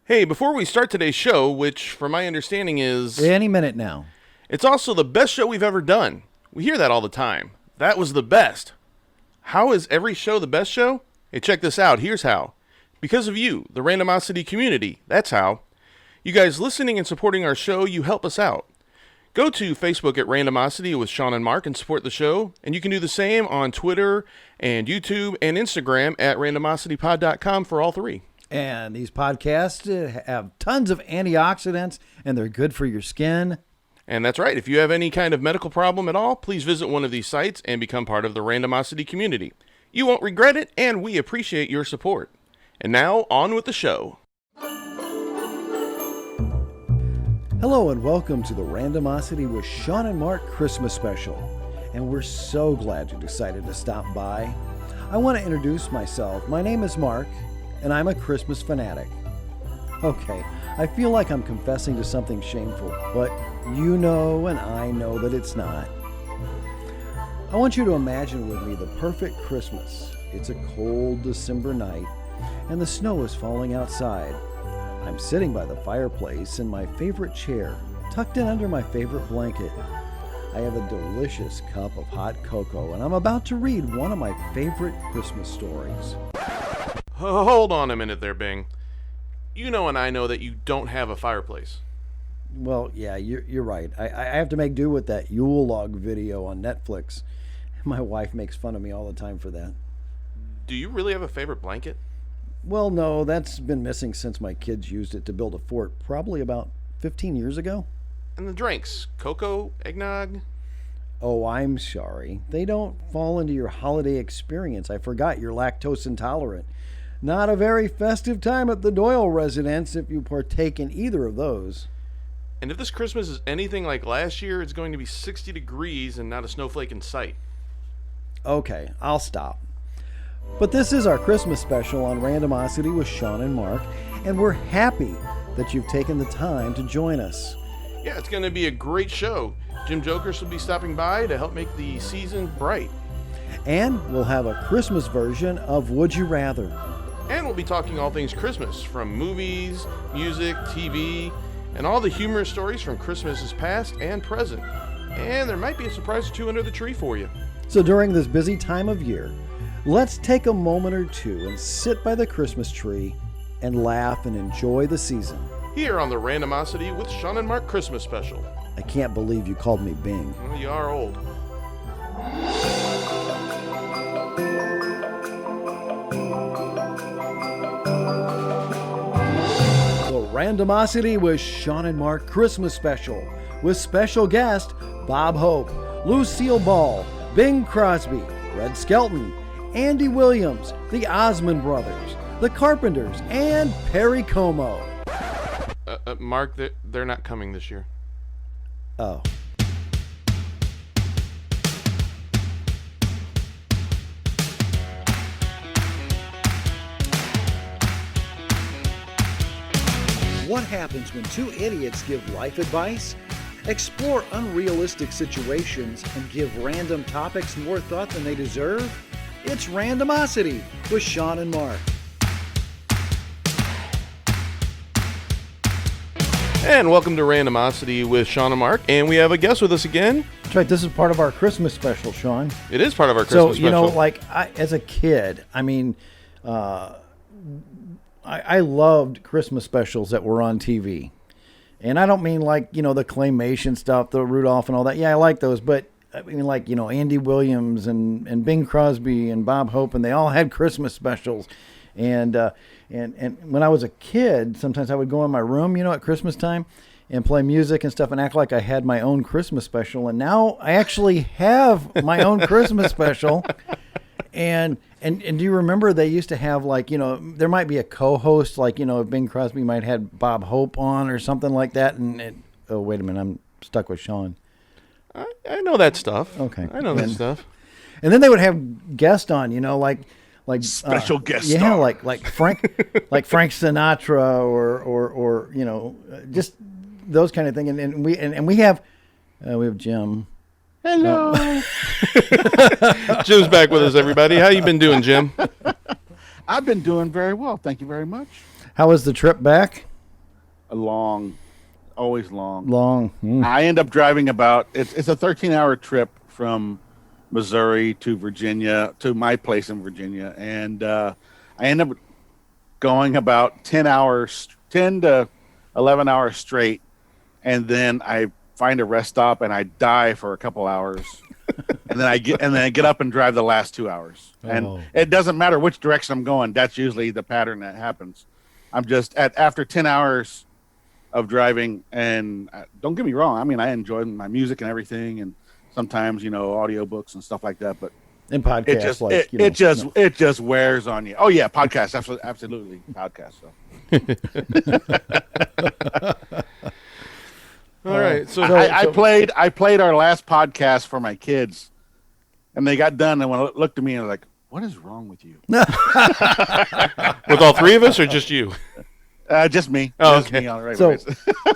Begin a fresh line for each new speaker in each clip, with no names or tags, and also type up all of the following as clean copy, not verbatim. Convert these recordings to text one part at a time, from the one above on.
Hey, before we start today's show, which from my understanding is...
Any minute now.
It's also the best show we've ever done. We hear that all the time. That was the best. How is every show the best show? Hey, check this out. Here's how. Because of you, the Randomosity community. That's how. You guys listening and supporting our show, you help us out. Go to Facebook at Randomosity with Shawn and Mark and support the show. And you can do the same on Twitter and YouTube and Instagram at randomositypod.com for all three.
And these podcasts have tons of antioxidants, and they're good for your skin.
And that's right. If you have any kind of medical problem at all, please visit one of these sites and become part of the Randomosity community. You won't regret it, and we appreciate your support. And now, on with the show.
Hello, and welcome to the Randomosity with Shawn and Mark Christmas Special. And we're so glad you decided to stop by. I want to introduce myself. My name is Mark, and I'm a Christmas fanatic. Okay, I feel like I'm confessing to something shameful, but you know and I know that it's not. I want you to imagine with me the perfect Christmas. It's a cold December night, and the snow is falling outside. I'm sitting by the fireplace in my favorite chair, tucked in under my favorite blanket. I have a delicious cup of hot cocoa, and I'm about to read one of my favorite Christmas stories.
Hold on a minute there, Bing. You know and I know that you don't have a fireplace.
Well, yeah, you're right. I have to make do with that Yule log video on Netflix. My wife makes fun of me all the time for that.
Do you really have a favorite blanket?
Well, no, that's been missing since my kids used it to build a fort, probably about 15 years ago.
And the drinks? Cocoa? Eggnog?
Oh, I'm sorry. They don't fall into your holiday experience. I forgot you're lactose intolerant. Not a very festive time at the Doyle residence if you partake in either of those.
And if this Christmas is anything like last year, it's going to be 60 degrees and not a snowflake in sight.
Okay, I'll stop. But this is our Christmas special on Randomosity with Shawn and Mark, and we're happy that you've taken the time to join us.
Yeah, it's going to be a great show. Jim Jokisch will be stopping by to help make the season bright.
And we'll have a Christmas version of Would You Rather.
And we'll be talking all things Christmas, from movies, music, TV, and all the humorous stories from Christmases past and present. And there might be a surprise or two under the tree for you.
So during this busy time of year, let's take a moment or two and sit by the Christmas tree and laugh and enjoy the season.
Here on the Randomosity with Shawn and Mark Christmas Special.
I can't believe you called me Bing.
Well, you are old.
Randomosity with Shawn and Mark Christmas Special with special guest Bob Hope, Lucille Ball, Bing Crosby, Red Skelton, Andy Williams, the Osmond Brothers, the Carpenters, and Perry Como.
Mark, they're not coming this year.
Oh. What happens when two idiots give life advice? Explore unrealistic situations and give random topics more thought than they deserve? It's Randomosity with Shawn and Mark.
And welcome to Randomosity with Shawn and Mark. And we have a guest with us again.
That's right. This is part of our Christmas special, Shawn.
It is part of our Christmas special.
So, you know, like, as a kid, I mean, I loved Christmas specials that were on TV. And I don't mean like, you know, the claymation stuff, the Rudolph and all that. Yeah, I like those. But I mean, like, you know, Andy Williams and Bing Crosby and Bob Hope, and they all had Christmas specials. And when I was a kid, sometimes I would go in my room, you know, at Christmas time and play music and stuff and act like I had my own Christmas special. And now I actually have my own Christmas special. And do you remember they used to have, like, you know, there might be a co-host, like, you know, if Bing Crosby might have had Bob Hope on or something like that. Oh, wait a minute, I'm stuck with Shawn.
I know that stuff.
Okay.
I know that stuff.
And then they would have guests on, you know, like
special guest
yeah,
star.
like Frank Sinatra or you know, just those kind of thing. And we have Jim.
Hello.
Jim's back with us, everybody. How you been doing, Jim?
I've been doing very well. Thank you very much.
How was the trip back?
always long.
Long.
I end up driving it's a 13-hour trip from Missouri to Virginia, to my place in Virginia. And I end up going about 10 to 11 hours straight. And then I find a rest stop and I die for a couple hours. and then I get up and drive the last 2 hours. And it doesn't matter which direction I'm going. That's usually the pattern that happens. I'm just after 10 hours of driving, and don't get me wrong, I mean, I enjoy my music and everything, and sometimes, audiobooks and stuff like that, but
and podcasts,
it just wears on you. Oh yeah, podcasts, absolutely podcasts. So.
All right, so
I played our last podcast for my kids, and they got done and looked at me and were like, "What is wrong with you?"
With all three of us, or just you?
Just me.
Oh,
just
okay.
Me on the right
so,
ways.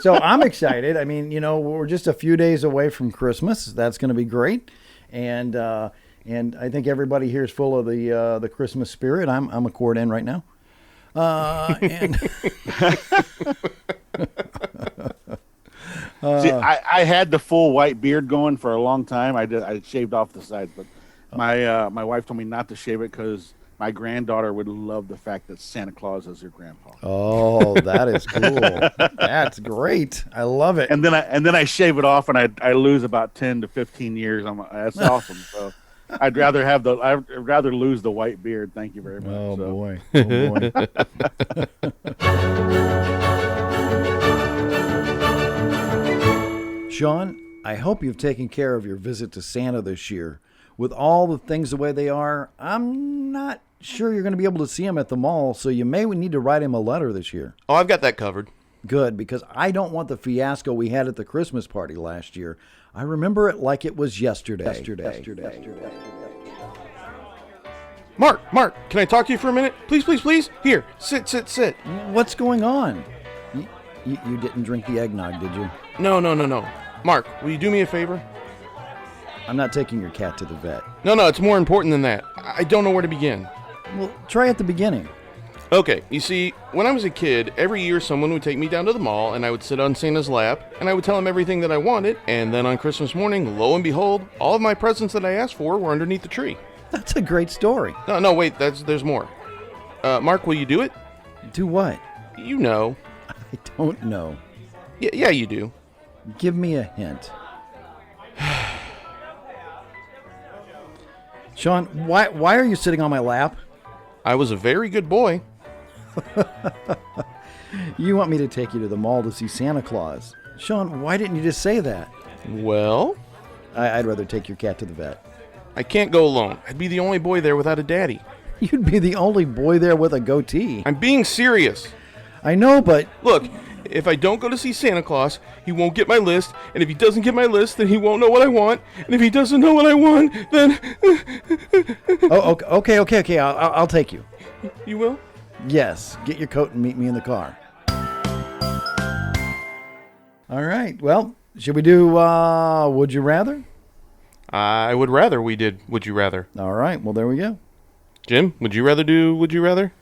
so I'm excited. I mean, we're just a few days away from Christmas. That's going to be great, and I think everybody here is full of the Christmas spirit. I'm a cord in right now, and
See, I had the full white beard going for a long time. I shaved off the sides, but my wife told me not to shave it because my granddaughter would love the fact that Santa Claus is her grandpa.
Oh, that is cool. That's great. I love it.
And then I shave it off, and I lose about 10 to 15 years. That's awesome. So I'd rather lose the white beard. Thank you very much.
Oh
so.
boy. Oh boy. Shawn, I hope you've taken care of your visit to Santa this year. With all the things the way they are, I'm not sure you're going to be able to see him at the mall, so you may need to write him a letter this year.
Oh, I've got that covered.
Good, because I don't want the fiasco we had at the Christmas party last year. I remember it like it was yesterday.
Mark, can I talk to you for a minute? Please. Here, sit.
What's going on? You didn't drink the eggnog, did you?
No. Mark, will you do me a favor?
I'm not taking your cat to the vet.
No, it's more important than that. I don't know where to begin.
Well, try at the beginning.
Okay, you see, when I was a kid, every year someone would take me down to the mall, and I would sit on Santa's lap, and I would tell him everything that I wanted, and then on Christmas morning, lo and behold, all of my presents that I asked for were underneath the tree.
That's a great story.
No, wait, there's more. Mark, will you do it?
Do what?
You know.
I don't know.
Yeah, you do.
Give me a hint. Shawn, why are you sitting on my lap?
I was a very good boy.
You want me to take you to the mall to see Santa Claus. Shawn, why didn't you just say that?
Well?
I'd rather take your cat to the vet.
I can't go alone. I'd be the only boy there without a daddy.
You'd be the only boy there with a goatee.
I'm being serious.
I know, but...
Look, if I don't go to see Santa Claus, he won't get my list, and if he doesn't get my list, then he won't know what I want, and if he doesn't know what I want, then...
Oh, okay, I'll take you.
You will?
Yes, get your coat and meet me in the car. All right, well, should we do Would You Rather?
I would rather we did Would You Rather.
All right, well, there we go.
Jim, would you rather do Would You Rather?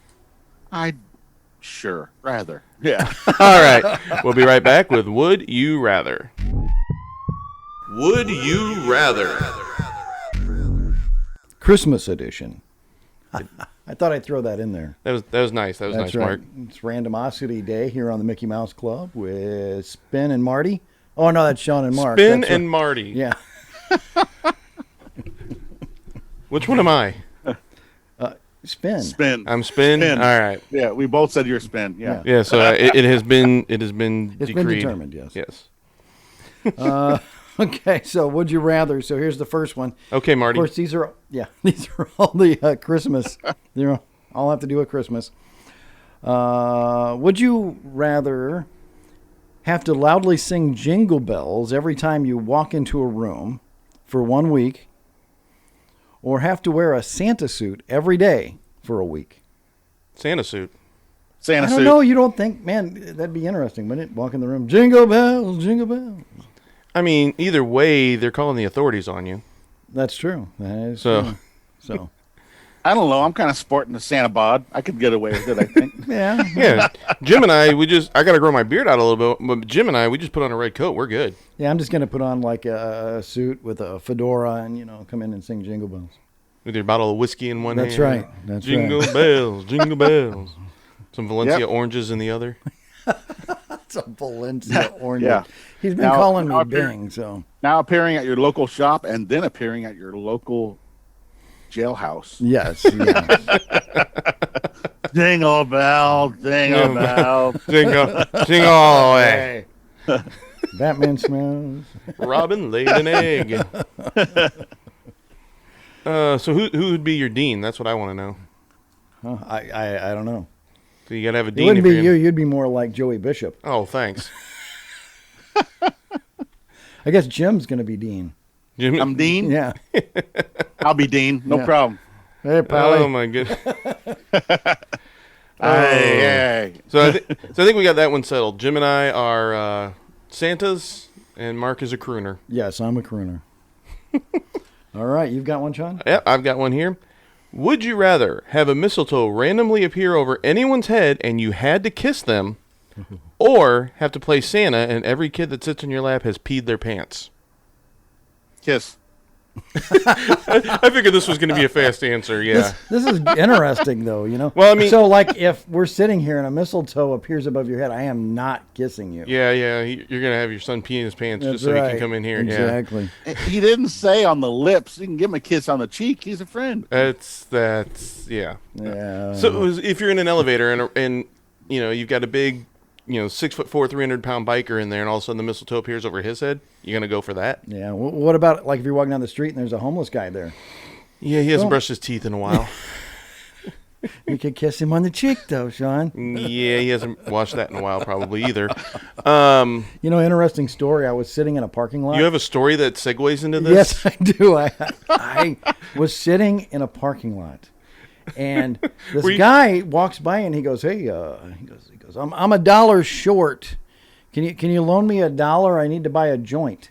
Sure, rather. Yeah.
All right, we'll be right back with Would You Rather. Would You Rather?
Christmas edition. I thought I'd throw that in there.
That was nice. That was
That's
nice,
right.
Mark.
It's Randomosity Day here on the Mickey Mouse Club with Spin and Marty. Oh, no, that's Shawn and Mark.
Spin
That's
and Marty.
Yeah.
Which one am I?
Spin.
I'm Spin.
Spin.
All right.
Yeah, we both said you're Spin. Yeah.
Yeah. So it has been
It's
decreed.
been determined, yes.
Yes.
Okay, so would you rather? So here's the first one.
Okay, Marty.
Of course, these are all the Christmas. They all have to do with Christmas. Would you rather have to loudly sing Jingle Bells every time you walk into a room for 1 week, or have to wear a Santa suit every day for a week?
Santa suit.
Santa
I don't
suit.
know. You don't think, man, that'd be interesting, wouldn't it? Walk in the room, Jingle Bells, Jingle Bells.
I mean, either way, they're calling the authorities on you.
That's true. That is
So-
true. So
I don't know. I'm kind of sporting the Santa bod. I could get away with it, I think.
Yeah.
Yeah, Jim and I, I got to grow my beard out a little bit, but Jim and I, we just put on a red coat. We're good.
Yeah, I'm just going to put on like a suit with a fedora and, come in and sing Jingle Bells.
With your bottle of whiskey in one hand.
That's right. That's
Jingle
right.
bells, jingle bells. Some Valencia
Yep.
oranges in the other.
It's a Valencia orange.
Yeah.
He's been
Now-
calling
now
me Bing, so.
Now appearing at your local shop and then appearing at your local jailhouse.
Yes. Yeah.
Jingle bell, jingle bell.
Jingle, jingle all the way.
Batman smells.
Robin laid an egg. So who would be your dean? That's what I want to know.
Huh, I don't know.
So you got to have a
It
dean.
wouldn't
if
be
you're
you.
gonna-
You'd be more like Joey Bishop.
Oh, thanks.
I guess Jim's going to be Dean.
Jim,
I'm Dean.
Yeah.
I'll be Dean. No
Yeah.
problem.
Hey, Pally.
oh my goodness.
Hey.
So I think we got that one settled. Jim and I are Santas, and Mark is a crooner.
Yes, I'm a crooner. All right. You've got one, Sean?
Yep, I've got one here. Would you rather have a mistletoe randomly appear over anyone's head and you had to kiss them, or have to play Santa and every kid that sits in your lap has peed their pants?
Kiss.
I figured this was going to be a fast answer. Yeah.
This is interesting, though,
Well, I mean-
So, like, if we're sitting here and a mistletoe appears above your head, I am not kissing you.
Yeah. You're going to have your son pee in his pants
That's
just so he
right.
can come in here.
Exactly.
He didn't say on the lips. You can give him a kiss on the cheek. He's a friend.
Yeah. Yeah.
Yeah.
So if you're in an elevator and you've got a big 6'4", 300-pound biker in there, and all of a sudden the mistletoe appears over his head, you gonna go for that?
Yeah. What about, like, if you're walking down the street and there's a homeless guy there?
Yeah, he hasn't
Well-
brushed his teeth in a while.
You could kiss him on the cheek, though, Sean.
Yeah, he hasn't washed that in a while probably either.
Interesting story. I was sitting in a parking lot.
You have a story that segues into this?
Yes, I do. I was sitting in a parking lot, and this
Were you-
guy walks by and he goes, "Hey, he goes, I'm $1 short. Can you loan me $1? I need to buy a joint."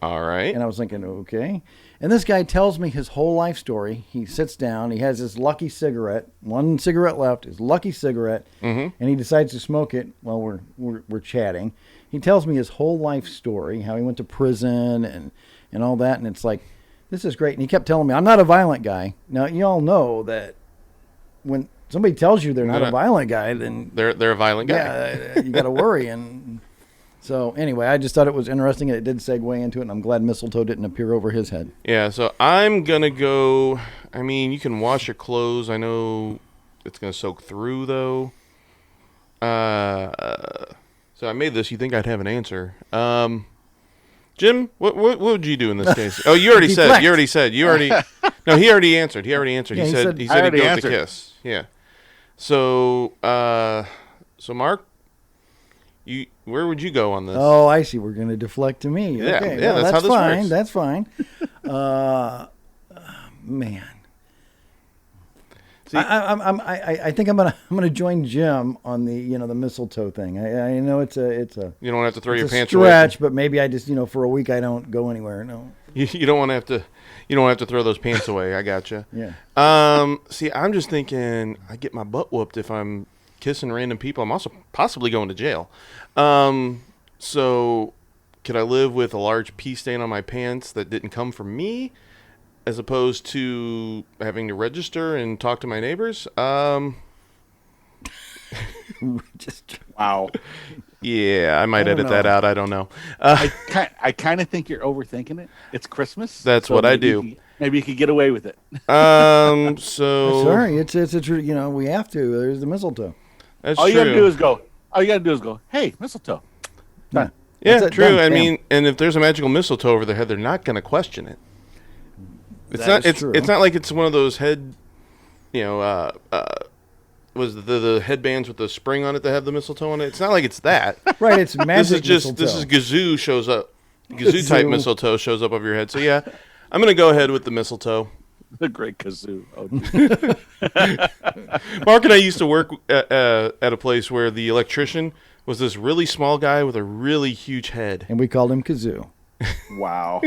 All right.
And I was thinking, okay. And this guy tells me his whole life story. He sits down. He has his lucky cigarette. One cigarette left. His lucky cigarette.
Mm-hmm.
And he decides to smoke it while we're chatting. He tells me his whole life story, how he went to prison and all that. And it's like, this is great. And he kept telling me, I'm not a violent guy. Now, you all know that when somebody tells you they're not a violent guy, then
They're a violent guy.
yeah, you got to worry. And so anyway, I just thought it was interesting. It did segue into it, and I'm glad mistletoe didn't appear over his head.
Yeah, so I'm going to go, you can wash your clothes. I know it's going to soak through, though. So I made this. You think I'd have an answer. Jim, what would you do in this case? Oh, you already said.
Deflect.
You already said. No, he already answered.
Yeah,
he
he
said
said-
he
I
said he'd
already
go with
answered.
the kiss. Yeah. So Mark, where would you go on this?
Oh, I see. We're going to deflect to me.
Yeah,
Okay.
yeah,
well,
that's how this
fine.
works.
That's fine. Man,
See-
I think I'm gonna join Jim on the the mistletoe thing. I know it's a
You don't have to throw your
it's a
pants
stretch, but maybe I just for a week I don't go anywhere. No.
away. You don't want to have to. You don't have to throw those pants away. I gotcha.
Yeah.
See, I'm just thinking I get my butt whooped if I'm kissing random people. I'm also possibly going to jail. So could I live with a large pee stain on my pants that didn't come from me, as opposed to having to register and talk to my neighbors?
Just
Wow.
Yeah, I might
I don't
edit that
know.
out. I don't know.
I kind of think you're overthinking it. It's Christmas.
That's what I
maybe
do.
Maybe you could get away with it.
So
sorry. It's a true. We have to. There's the mistletoe.
that's
All you
true.
gotta do is go. All you gotta do is go. Hey, mistletoe.
Done.
Yeah,
That's it,
true.
done.
I
Bam.
mean, and if there's a magical mistletoe over their head, they're not going to question it. It's
That
not.
is
It's
true.
it's not like it's one of those head, was the headbands with the spring on it that have the mistletoe on it. It's not like it's that.
Right. It's magic.
This is gazoo shows up. Gazoo type
Gazoo.
mistletoe shows up over your head. So yeah, I'm going to go ahead with the mistletoe.
The great kazoo. Oh,
Mark and I used to work at a place where the electrician was this really small guy with a really huge head.
And we called him Kazoo.
wow.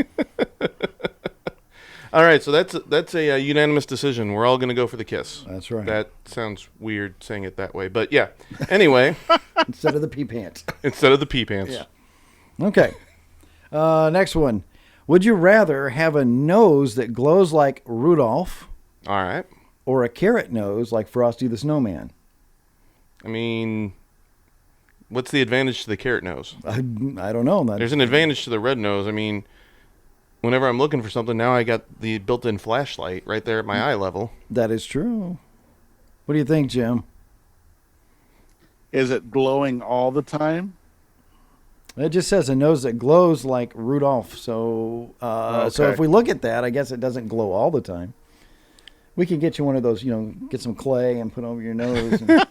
All right, so that's a unanimous decision. We're all going to go for the kiss.
That's right.
That sounds weird saying it that way, but yeah. Anyway,
Instead of the pee pants.
instead of the pee pants.
Yeah. Okay. Next one. Would you rather have a nose that glows like Rudolph
All right.
or a carrot nose like Frosty the Snowman?
I mean, what's the advantage to the carrot nose?
I don't know.
There's an advantage to the red nose. I mean, whenever I'm looking for something, now I got the built-in flashlight right there at my eye level.
That is true. What do you think, Jim?
Is it glowing all the time?
It just says a nose that glows like Rudolph. So, so
Okay.
if we look at that, I guess it doesn't glow all the time. We can get you one of those, get some clay and put over your nose. And...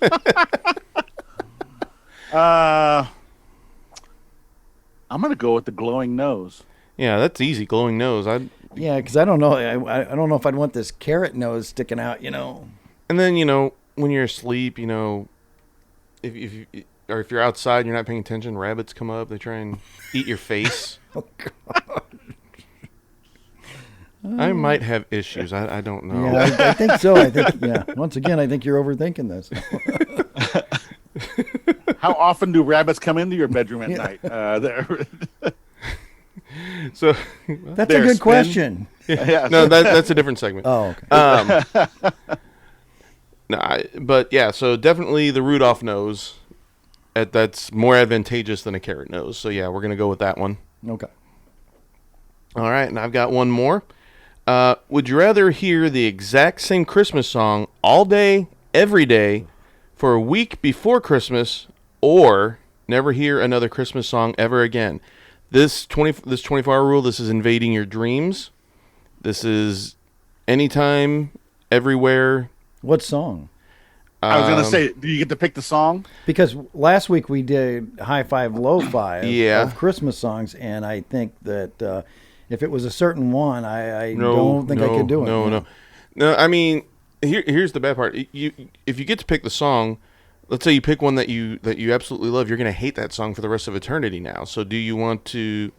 I'm gonna go with the glowing nose.
Yeah, that's easy. Glowing nose.
yeah, because I don't know. I don't know if I'd want this carrot nose sticking out.
And then when you're asleep, if you're outside and you're not paying attention, rabbits come up. They try and eat your face.
Oh God.
I might have issues. I don't know.
Yeah, I think so. Once again, I think you're overthinking this.
How often do rabbits come into your bedroom at night?
So
That's
Their
a good
spin.
question.
Yeah.
no, that's a different segment.
Oh, okay.
But yeah, so definitely the Rudolph nose. That's more advantageous than a carrot nose. So yeah, we're gonna go with that one.
Okay.
All right, and I've got one more. Would you rather hear the exact same Christmas song all day, every day, for a week before Christmas, or never hear another Christmas song ever again? This 24-hour rule, this is invading your dreams. This is anytime, everywhere.
What song?
I was gonna say, do you get to pick the song?
Because last week we did high five, low five
Yeah.
of Christmas songs, and I think that if it was a certain one, I
No,
don't think I
no,
could do it.
No. I mean, here's the bad part. If you get to pick the song, let's say you pick one that you absolutely love, you're gonna hate that song for the rest of eternity now. So do you want to?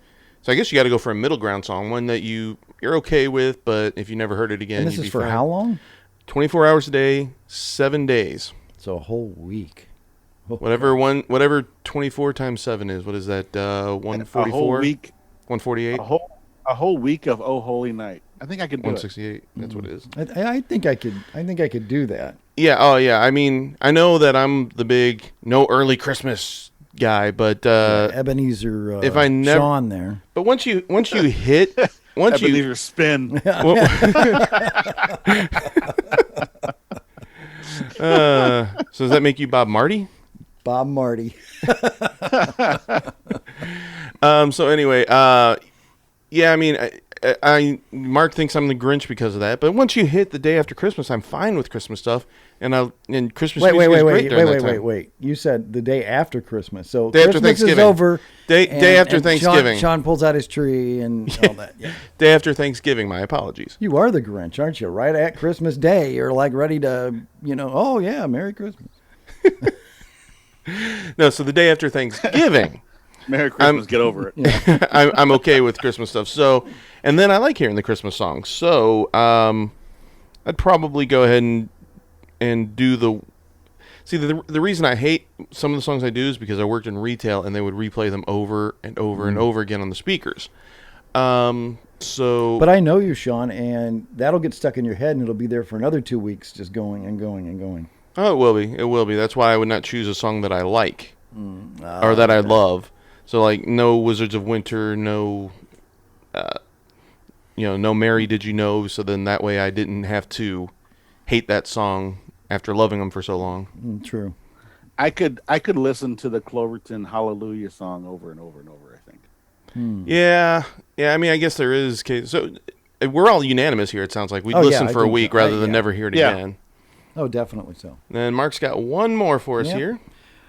So I guess you got to go for a middle ground song, one that you're okay with, but if you never heard it again,
And this
you'd
is
be
for
fine.
how long?
24 hours a day, 7 days.
So a whole week.
Whatever 24 times 7 is. What is that?
A
144.
whole week.
148.
A whole week of Oh Holy Night. I think I could do it.
168. That's what it is.
I think I could. I think I could do that.
Yeah. Oh, yeah. I mean, I know that I'm the big no early Christmas guy, but
Ebenezer.
if I never-
Shawn there.
but once you hit
Ebenezer spin.
so does that make you Bob Marty?
Bob Marty.
So anyway, yeah. I mean, I Mark thinks I'm the Grinch because of that. But once you hit the day after Christmas, I'm fine with Christmas stuff, and Christmas music is great during that time.
Wait. You said the day after Christmas. So
Day after
Christmas is
Thanksgiving.
over.
Day after
and
Thanksgiving.
Sean pulls out his tree and all that. Yeah.
Day after Thanksgiving. My apologies.
You are the Grinch, aren't you? Right at Christmas Day, you're like ready to, oh yeah, Merry Christmas.
No, so the day after Thanksgiving.
Merry Christmas. Get over it.
I'm okay with Christmas stuff. So, and then I like hearing the Christmas songs. So, I'd probably go ahead and do the. See, the reason I hate some of the songs I do is because I worked in retail and they would replay them over and over and over again on the speakers. So,
But I know you, Sean, and that'll get stuck in your head, and it'll be there for another 2 weeks, just going and going and going.
oh, it will be. It will be. That's why I would not choose a song that I like or that I love. So, like, no Wizards of Winter, no, no Mary Did You Know. So then that way I didn't have to hate that song after loving them for so long.
True.
I could listen to the Cloverton Hallelujah song over and over and over, I think.
Yeah. I mean, I guess there is case. So we're all unanimous here. It sounds like we'd
Oh, yeah,
listen
I
for a
think
week
so.
rather than
Yeah.
never hear it
Yeah.
again.
Oh, definitely so.
Then Mark's got one more for us
Yep.
here.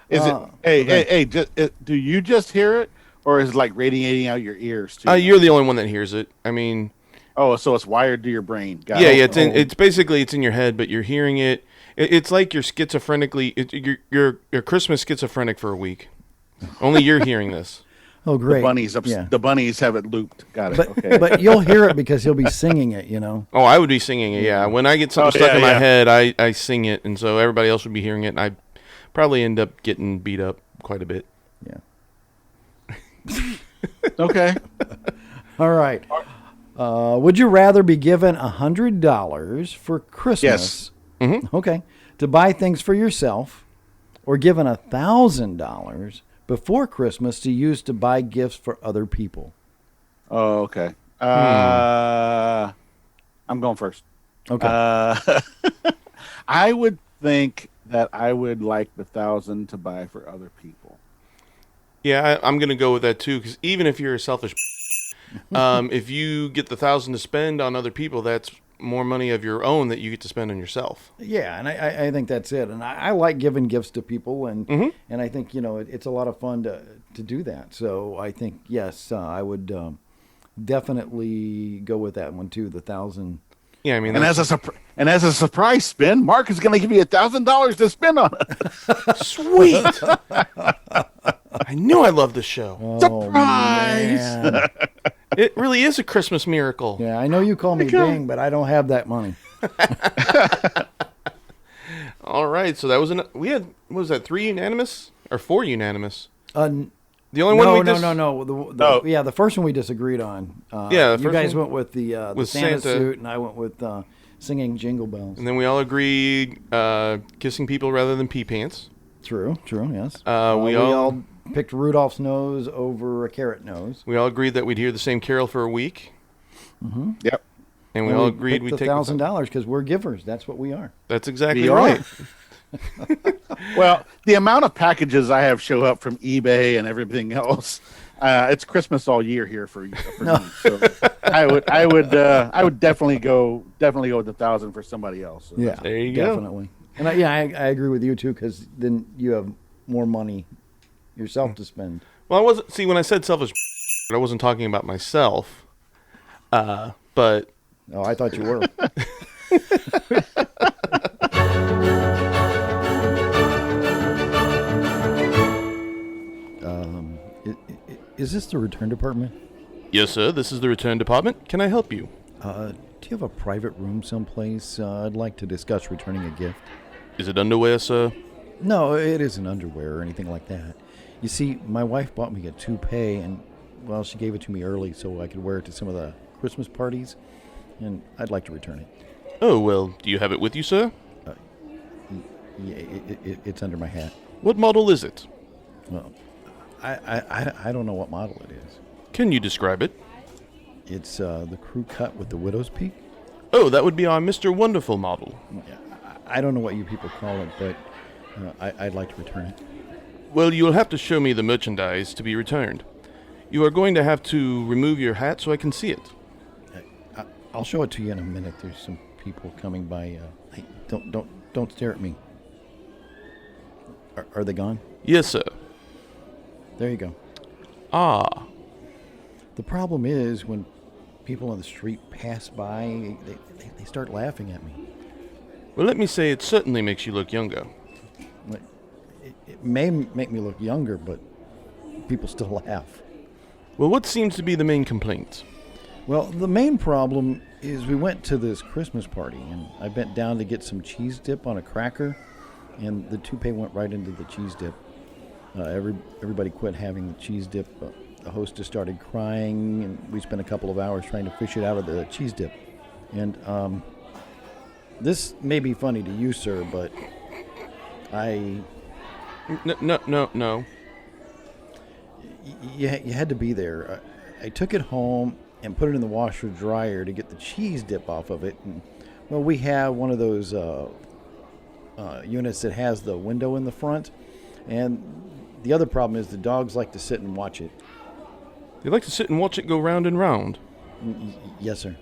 Is
okay.
do you just hear it, or is it like radiating out your ears too?
You're the only one that hears it. I mean,
Oh, so it's wired to your brain. Got
yeah,
it.
yeah. It's basically it's in your head, but you're hearing it. It's like you're schizophrenically. You're Christmas schizophrenic for a week. Only you're hearing this.
Oh, great.
The bunnies have it looped. Got it.
But
Okay.
but you'll hear it because he'll be singing it, you know.
Oh, I would be singing it, yeah. When I get something stuck in my head, I sing it, and so everybody else would be hearing it, and I probably end up getting beat up quite a bit.
Yeah.
Okay.
All right. Would you rather be given $100 for Christmas?
Yes.
Mm-hmm.
Okay. To buy things for yourself, or given $1,000 before Christmas to use to buy gifts for other people?
Oh, okay. I'm going first.
Okay.
I would think that I would like the 1,000 to buy for other people.
Yeah, I'm going to go with that too, because even if you're a selfish, if you get the 1,000 to spend on other people, that's more money of your own that you get to spend on yourself.
Yeah, and I think that's it. And I like giving gifts to people, and
Mm-hmm.
and I think it's a lot of fun to do that. So I think yes, I would definitely go with that one too. The 1,000.
Yeah, I mean,
And as a surprise spin, Mark is going to give you $1,000 to spend on it.
sweet. I knew I loved this show.
Oh,
Surprise!
man.
It really is a Christmas miracle.
Yeah, I know you call me Bing, but I don't have that money.
All right, so that was we had, what was that, 3 unanimous or 4 unanimous?
The
The only one we
No. Yeah, the first one we disagreed on.
Yeah, the
you
first
guys
one
went with the
with
Santa
Santa.
suit, and I went with singing Jingle Bells.
And then we all agreed kissing people rather than pee pants.
True, yes.
We
we
all-
all picked Rudolph's nose over a carrot nose.
We all agreed that we'd hear the same carol for a week.
Yep.
And we all agreed we'd
picked
take
$1,000 because we're givers. That's what we are.
That's exactly
We are.
right.
Well, the amount of packages I have show up from eBay and everything else, it's Christmas all year here for me. So I would definitely go with 1,000 for somebody else. So
Yeah,
There you go.
definitely. And I agree with you too, because then you have more money yourself to spend.
Well, I wasn't, see, when I said selfish, I wasn't talking about myself. But
Oh, I thought you were. Is this the return department?
yes, sir, this is the return department. Can I help you?
Do you have a private room someplace? I'd like to discuss returning a gift.
Is it underwear, sir?
No, it isn't underwear or anything like that. You see, my wife bought me a toupee, and, well, she gave it to me early so I could wear it to some of the Christmas parties, and I'd like to return it.
Oh, well, do you have it with you, sir?
Yeah, it's under my hat.
What model is it?
Well, I don't know what model it is.
Can you describe it?
It's the crew cut with the widow's peak.
Oh, that would be our Mr. Wonderful model.
I don't know what you people call it, but I'd like to return it.
Well, you'll have to show me the merchandise to be returned. You are going to have to remove your hat so I can see it.
I'll show it to you in a minute. There's some people coming by. Hey, don't stare at me. Are they gone?
Yes, sir.
There you go.
Ah,
The problem is when people on the street pass by, they start laughing at me.
well, let me say it certainly makes you look younger.
Like, it may make me look younger, but people still laugh.
Well, what seems to be the main complaint?
Well, the main problem is we went to this Christmas party, and I bent down to get some cheese dip on a cracker, and the toupee went right into the cheese dip. Everybody quit having the cheese dip. The hostess started crying, and we spent a couple of hours trying to fish it out of the cheese dip. And this may be funny to you, sir, but
No.
you had to be there. I took it home and put it in the washer dryer to get the cheese dip off of it. And, well, we have one of those units that has the window in the front, and the other problem is the dogs like to sit and watch it.
They like to sit and watch it go round and round.
Yes, sir.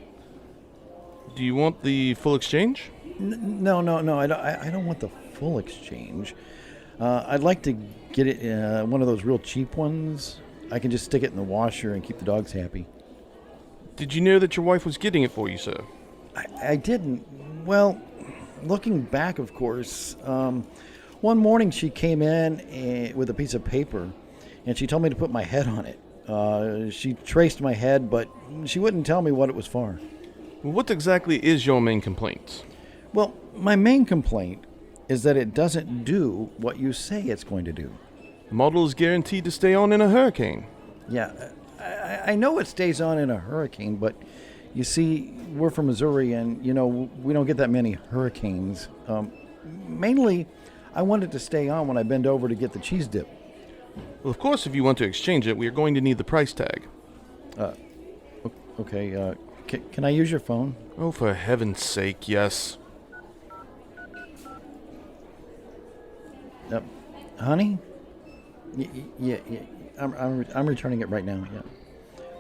Do you want the full exchange?
No. I don't want the full exchange. I'd like to get it one of those real cheap ones. I can just stick it in the washer and keep the dogs happy.
Did you know that your wife was getting it for you, sir?
I didn't. Well, looking back, of course, one morning she came in with a piece of paper, and she told me to put my head on it. She traced my head, but she wouldn't tell me what it was for.
What exactly is your main complaint?
Well, my main complaint is that it doesn't do what you say it's going to do.
The model is guaranteed to stay on in a hurricane.
Yeah, I know it stays on in a hurricane, but you see, we're from Missouri, and, we don't get that many hurricanes. Mainly, I want it to stay on when I bend over to get the cheese dip.
Well, of course, if you want to exchange it, we are going to need the price tag.
Okay, can I use your phone?
Oh, for heaven's sake, yes.
Honey? Yeah. I'm returning it right now.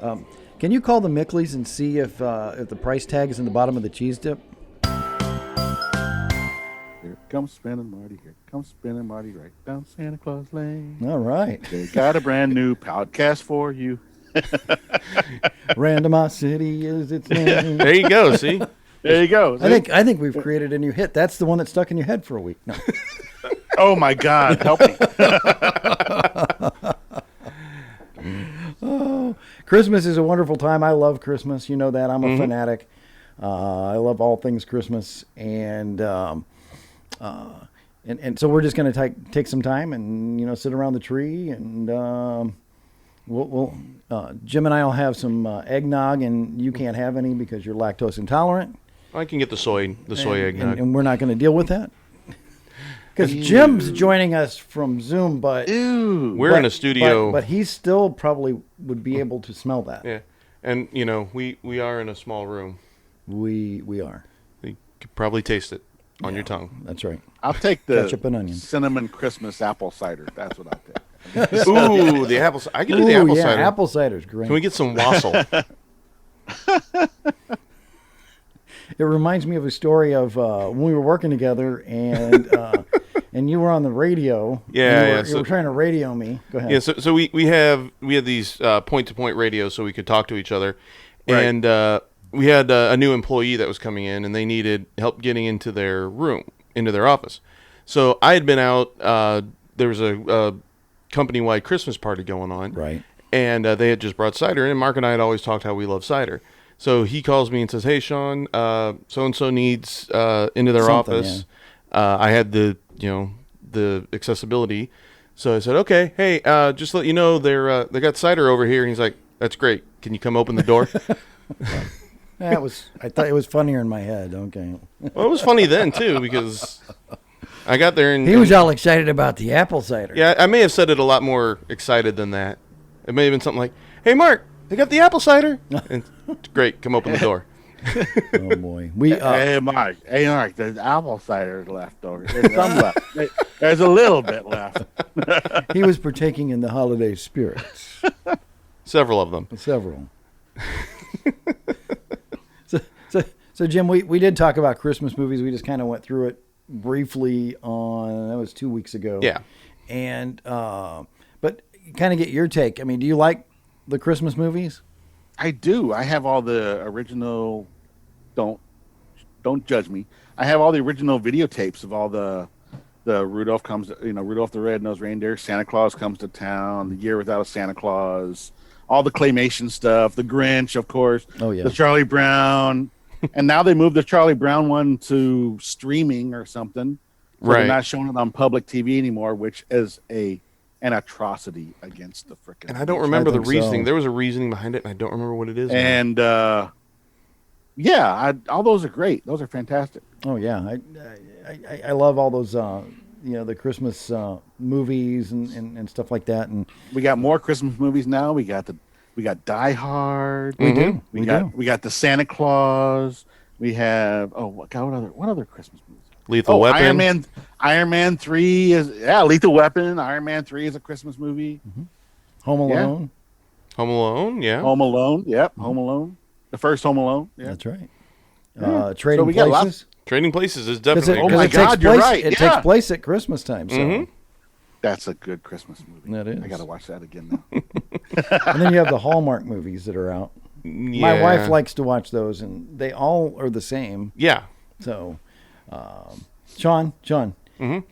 Yeah. Can you call the Mickleys and see if the price tag is in the bottom of the cheese dip?
Here comes spinning Marty. Here comes spinning Marty right down Santa Claus Lane.
All right.
They got a brand new podcast for you.
Randomosity is its name.
There you go. See.
There you go.
I think we've created a new hit. That's the one that stuck in your head for a week. No.
Oh my God! Help me.
Oh, Christmas is a wonderful time. I love Christmas. You know that. I'm a fanatic. I love all things Christmas, and so we're just going to take some time and sit around the tree, and we'll Jim and I will have some eggnog, and you can't have any because you're lactose intolerant.
I can get the soy eggnog.
And we're not going to deal with that. Because Jim's joining us from Zoom, but
we're in a studio.
But he still probably would be able to smell that.
Yeah, and we are in a small room.
We are.
You could probably taste it on your tongue.
That's right.
I'll take the
Ketchup and onion.
cinnamon Christmas apple cider. That's what I'll take.
Ooh, the apple. I can do the apple cider.
Apple cider's great.
Can we get some wassail?
It reminds me of a story of when we were working together, and and you were on the radio.
Yeah,
you were trying to radio me. Go ahead.
Yeah, so we had these point-to-point radios so we could talk to each other,
Right.
and we had a new employee that was coming in, and they needed help getting into their room, into their office. So I had been out. There was a company-wide Christmas party going on,
Right.
And they had just brought cider in. And Mark and I had always talked how we love cider. So he calls me and says, "Hey, Shawn, so-and-so needs into their office." Yeah. I had the accessibility. So I said, "Okay, hey, just let you know they got cider over here." And he's like, "That's great. Can you come open the door?"
I thought it was funnier in my head. Okay.
Well, it was funny then too because I got there and
he was all excited about the apple cider.
Yeah, I may have said it a lot more excited than that. It may have been something like, "Hey, Mark, they got the apple cider." And, great, come open the door.
Oh boy,
hey Mark, there's apple cider left over. There's some left. There's a little bit left.
he was partaking in the holiday spirits.
Several of them.
Several. So Jim, we did talk about Christmas movies. We just kind of went through it briefly that was 2 weeks ago.
Yeah.
And but kind of get your take. I mean, do you like the Christmas movies?
I do. I have all the original. Don't judge me. I have all the original videotapes of all the Rudolph the Red-Nosed Reindeer, Santa Claus Comes to Town, The Year Without a Santa Claus, all the claymation stuff, The Grinch, of course.
Oh yeah.
The Charlie Brown, and now they moved the Charlie Brown one to streaming or something. So
Right.
They're not showing it on public TV anymore, which is an atrocity against the frickin'.
And I don't remember the
think
reasoning.
so.
There was a reasoning behind it, and I don't remember what it is. now.
And all those are great. Those are fantastic.
Oh yeah. I love all those the Christmas movies and stuff like that. And
We got more Christmas movies now. We got Die Hard.
we do.
We got the Santa Claus. We have what other Christmas movies?
Lethal Weapon.
Iron Man 3 is Lethal Weapon. Iron Man 3 is a Christmas movie.
Home Alone.
Home Alone, yeah.
Home Alone. Yep. Home Alone. The first Home Alone. Yeah.
That's right.
Yeah.
Trading
So we got
Places.
Trading Places is definitely.
Oh my God, you're right.
It
Yeah.
takes place at Christmas time. So.
Mhm.
That's a good Christmas movie.
That is.
I got to watch that again now.
And then you have the Hallmark movies that are out.
Yeah.
My wife likes to watch those, and they all are the same.
Yeah.
So, Shawn,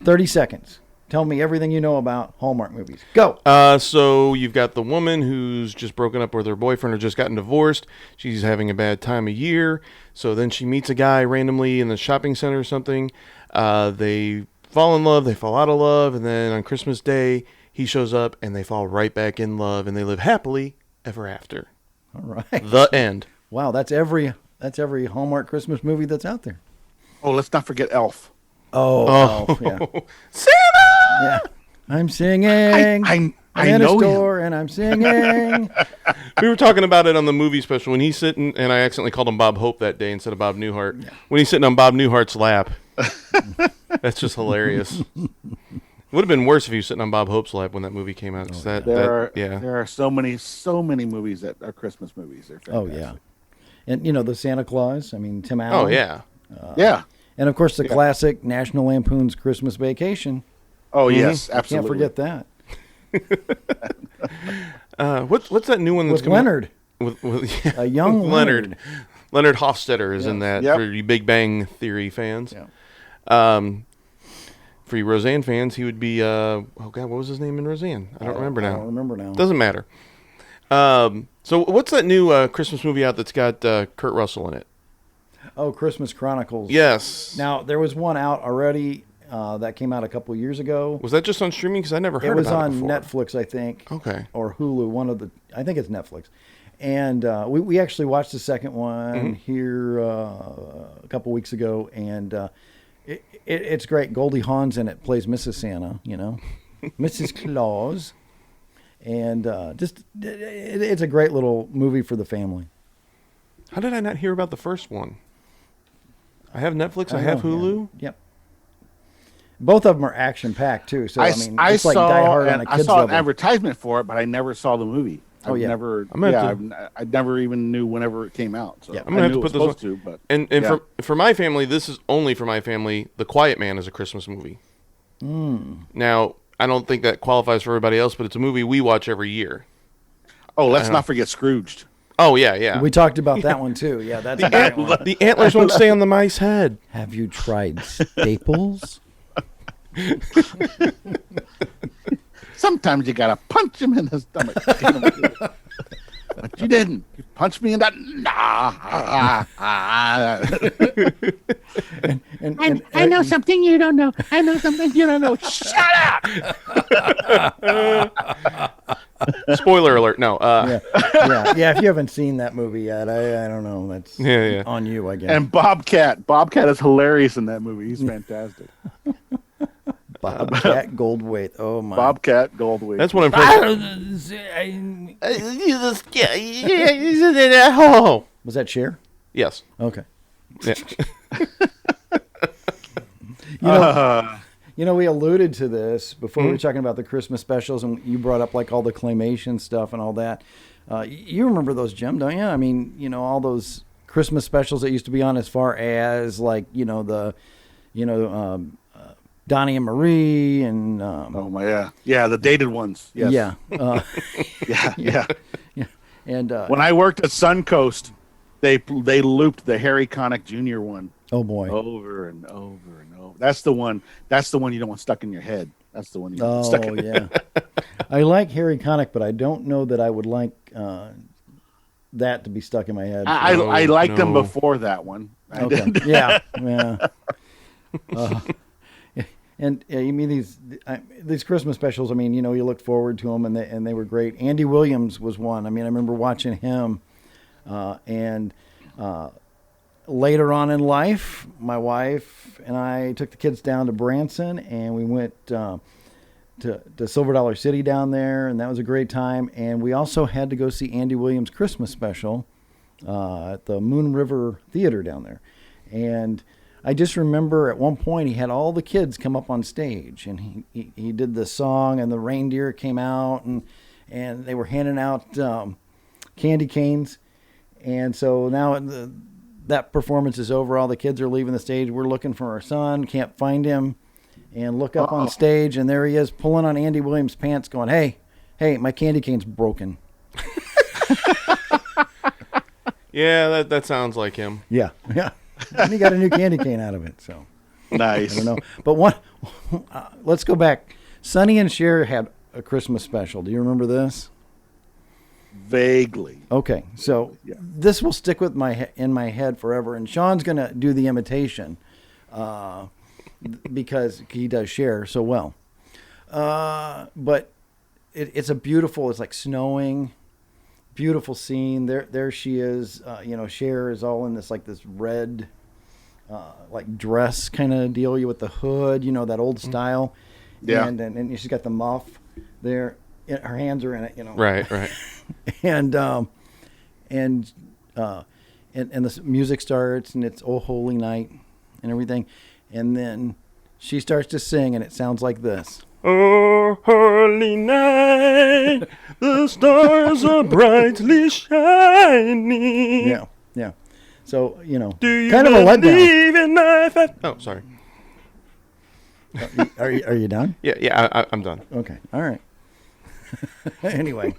30 seconds. Tell me everything you know about Hallmark movies. Go.
So you've got the woman who's just broken up with her boyfriend or just gotten divorced. She's having a bad time of year. So then she meets a guy randomly in the shopping center or something. They fall in love. They fall out of love. And then on Christmas Day, he shows up and they fall right back in love. And they live happily ever after.
All right.
The end.
Wow, that's every Hallmark Christmas movie that's out there.
Oh, let's not forget Elf.
Oh, Elf, yeah.
Santa!
Yeah. I'm singing.
I
I'm in a
know
store and I'm singing.
We were talking about it on the movie special when he's sitting, and I accidentally called him Bob Hope that day instead of Bob Newhart. Yeah. When he's sitting on Bob Newhart's lap. That's just hilarious. It would have been worse if he was sitting on Bob Hope's lap when that movie came out.
There are so many movies that are Christmas movies. They're fantastic.
Oh, yeah. And, the Santa Claus. I mean, Tim Allen.
Oh, yeah.
Yeah.
And, of course, the classic National Lampoon's Christmas Vacation.
Oh, yes, absolutely.
Can't forget
that. What's that new one that's
with Leonard?
With
a young
Leonard. Leonard Hofstadter is in that for you Big Bang Theory fans.
Yeah.
For you Roseanne fans, he would be, oh God, what was his name in Roseanne? I don't remember now.
I don't remember now.
Doesn't matter. So what's that new Christmas movie out that's got Kurt Russell in it?
Oh, Christmas Chronicles.
Yes.
Now, there was one out already that came out a couple years ago.
Was that just on streaming? Because I never heard about it before.
It was on Netflix, I think.
Okay.
Or Hulu, I think it's Netflix. And we actually watched the second one here a couple weeks ago, and it's great. Goldie Hawn's in it, plays Mrs. Santa, Mrs. Claus. And it's a great little movie for the family.
How did I not hear about the first one? I have Netflix. I have Hulu.
Yeah. Yep. Both of them are action-packed, too. So,
I
it's like Die Hard on a
I
kid's
saw
level.
an advertisement for it, but I never saw the movie. I never even knew whenever it came out. So
I'm gonna have to put this on.
But
and for my family, this is only for my family. The Quiet Man is a Christmas movie. Now, I don't think that qualifies for everybody else, but it's a movie we watch every year.
Oh, let's not forget Scrooged.
Oh yeah.
We talked about that one too. Yeah, that's a great one.
The antlers won't stay on the mice head.
Have you tried Staples?
Sometimes you gotta punch him in the stomach. But you didn't. You punched me in that. I know something you don't know. I know something you don't know. Shut up!
Spoiler alert. No.
Yeah. If you haven't seen that movie yet, I don't know. That's on you, I guess.
And Bobcat is hilarious in that movie. He's fantastic.
Bobcat Goldthwait. Oh my.
Bobcat Goldthwait.
That's what I'm.
Was that Cher?
Yes.
Okay.
Yeah.
We alluded to this before we were talking about the Christmas specials, and you brought up like all the claymation stuff and all that. You remember those, Jim, don't you? I mean, all those Christmas specials that used to be on, as far as like Donnie and Marie and
the dated ones. Yes.
Yeah. And
when I worked at Suncoast, they looped the Harry Connick Jr. one.
Oh boy.
Over and over and over. That's the one you don't want stuck in your head. That's the one you don't want stuck in your head.
I like Harry Connick, but I don't know that I would like that to be stuck in my head.
I liked them before that one.
Okay. Yeah. And you mean these Christmas specials? I mean, you look forward to them, and they were great. Andy Williams was one. I mean, I remember watching him, and later on in life, my wife and I took the kids down to Branson, and we went to Silver Dollar City down there, and that was a great time. And we also had to go see Andy Williams' Christmas special at the Moon River Theater down there, and I just remember at one point he had all the kids come up on stage, and he did the song, and the reindeer came out, and they were handing out candy canes. And so now that performance is over. All the kids are leaving the stage. We're looking for our son, can't find him, and look up on stage, and there he is pulling on Andy Williams' pants going, hey, my candy cane's broken.
Yeah, that sounds like him.
Yeah. And he got a new candy cane out of it. So,
Nice.
I don't know. But one, let's go back. Sonny and Cher had a Christmas special. Do you remember this?
Vaguely.
Okay, so this will stick with in my head forever. And Sean's going to do the imitation because he does Cher so well. But it's a beautiful. It's like snowing. Beautiful scene. There she is. Cher is all in this red, like dress kind of deal with the hood. That old style.
Yeah.
And she's got the muff there. Her hands are in it.
Right.
and the music starts and it's "Oh Holy Night" and everything, and then she starts to sing and it sounds like this.
Oh, holy night, the stars are brightly shining.
Yeah. So,
Do you
kind of a letdown.
believe in life? Oh, sorry.
Are you done?
Yeah, I'm done.
Okay. All right. Anyway,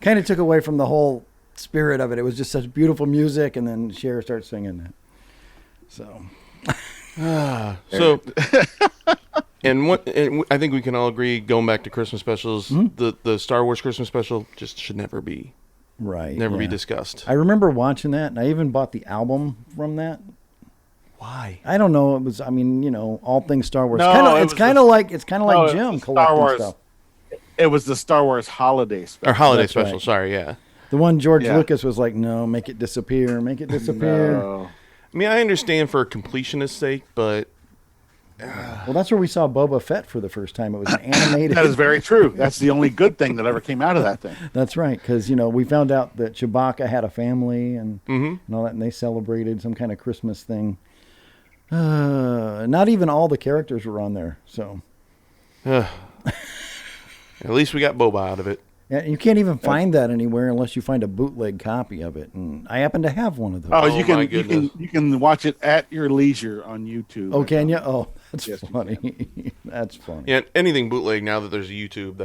kind of took away from the whole spirit of it. It was just such beautiful music, and then Cher starts singing it. So.
So, and I think we can all agree, going back to Christmas specials, the Star Wars Christmas special just should never be
be
discussed.
I remember watching that, and I even bought the album from that.
Why?
I don't know. It was, all things Star Wars.
No,
it's kind of like Jim
Star
collecting
Wars
stuff.
It was the Star Wars holiday special.
Or holiday
That's
special,
right.
Sorry, yeah.
The one George
Yeah.
Lucas was like, no, make it disappear.
No.
I mean, I understand for completionist's sake, but
Well, that's where we saw Boba Fett for the first time. It was an animated.
That is very true. That's the only good thing that ever came out of that thing.
That's right, because we found out that Chewbacca had a family and all that, and they celebrated some kind of Christmas thing. Not even all the characters were on there, so
at least we got Boba out of it.
yeah, you can't even find that anywhere unless you find a bootleg copy of it. And I happen to have one of those.
Oh,
Oh, my goodness.
you can watch it at your leisure on YouTube.
Oh, can you? Oh, that's
Yes, you
funny. That's funny.
Yeah, anything bootleg now that there's a YouTube,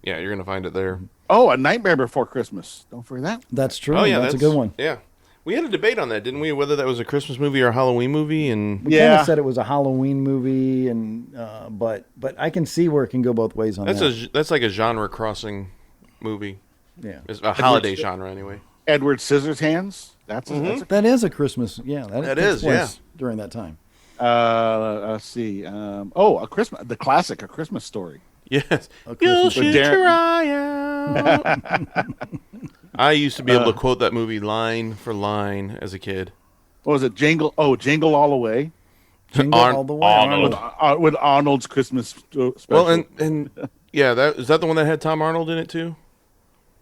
you're going to find it there.
Oh, A Nightmare Before Christmas. Don't forget that.
That's true.
Oh, yeah,
that's a good one.
Yeah. We had a debate on that, didn't we? Whether that was a Christmas movie or a Halloween movie, and
We kind
Yeah.
of said it was a Halloween movie, and but I can see where it can go both ways on that.
that's like a genre crossing movie.
Yeah,
It's a holiday genre anyway.
Edward Scissorhands. That's a
that is a Christmas. Yeah,
That
takes
is,
place during that time.
let's see. A Christmas, the classic, A Christmas Story.
Yes.
A
You
Christmas
should
Darren-
try out. I used to be able to quote that movie line for line as a kid.
What was it? Jingle All the Way.
Jingle all the way.
Arnold.
With Arnold's Christmas special.
Well, and yeah, is that the one that had Tom Arnold in it too?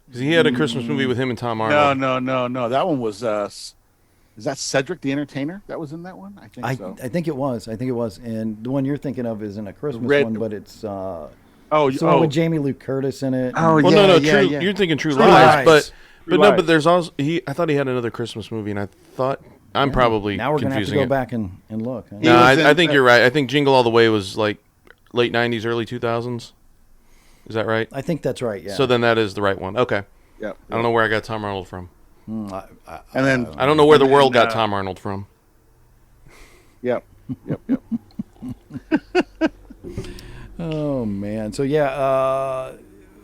Because he had a Christmas movie with him and Tom Arnold.
No. That one was. Is that Cedric the Entertainer that was in that one? I think so.
I think it was. And the one you're thinking of isn't a Christmas
Red-
one, but it's the
Oh,
one with Jamie Lee Curtis in it.
Oh,
Well,
yeah,
no,
yeah,
True.
yeah.
You're thinking True
True
Lies,
Lies.
but
Lies.
but there's also I thought he had another Christmas movie, and I thought I'm probably
Now we're gonna have to
confusing
go
it.
back and look. Huh?
No,
was
I
in-
think you're right. I think Jingle All the Way was like late '90s, early 2000s. Is that right?
I think that's right. Yeah.
So then that is the right one. Okay.
Yep.
I don't know where I got Tom Arnold from.
And then
I don't know where the
And
world
then,
got Tom Arnold from.
Yep.
Oh man. So yeah.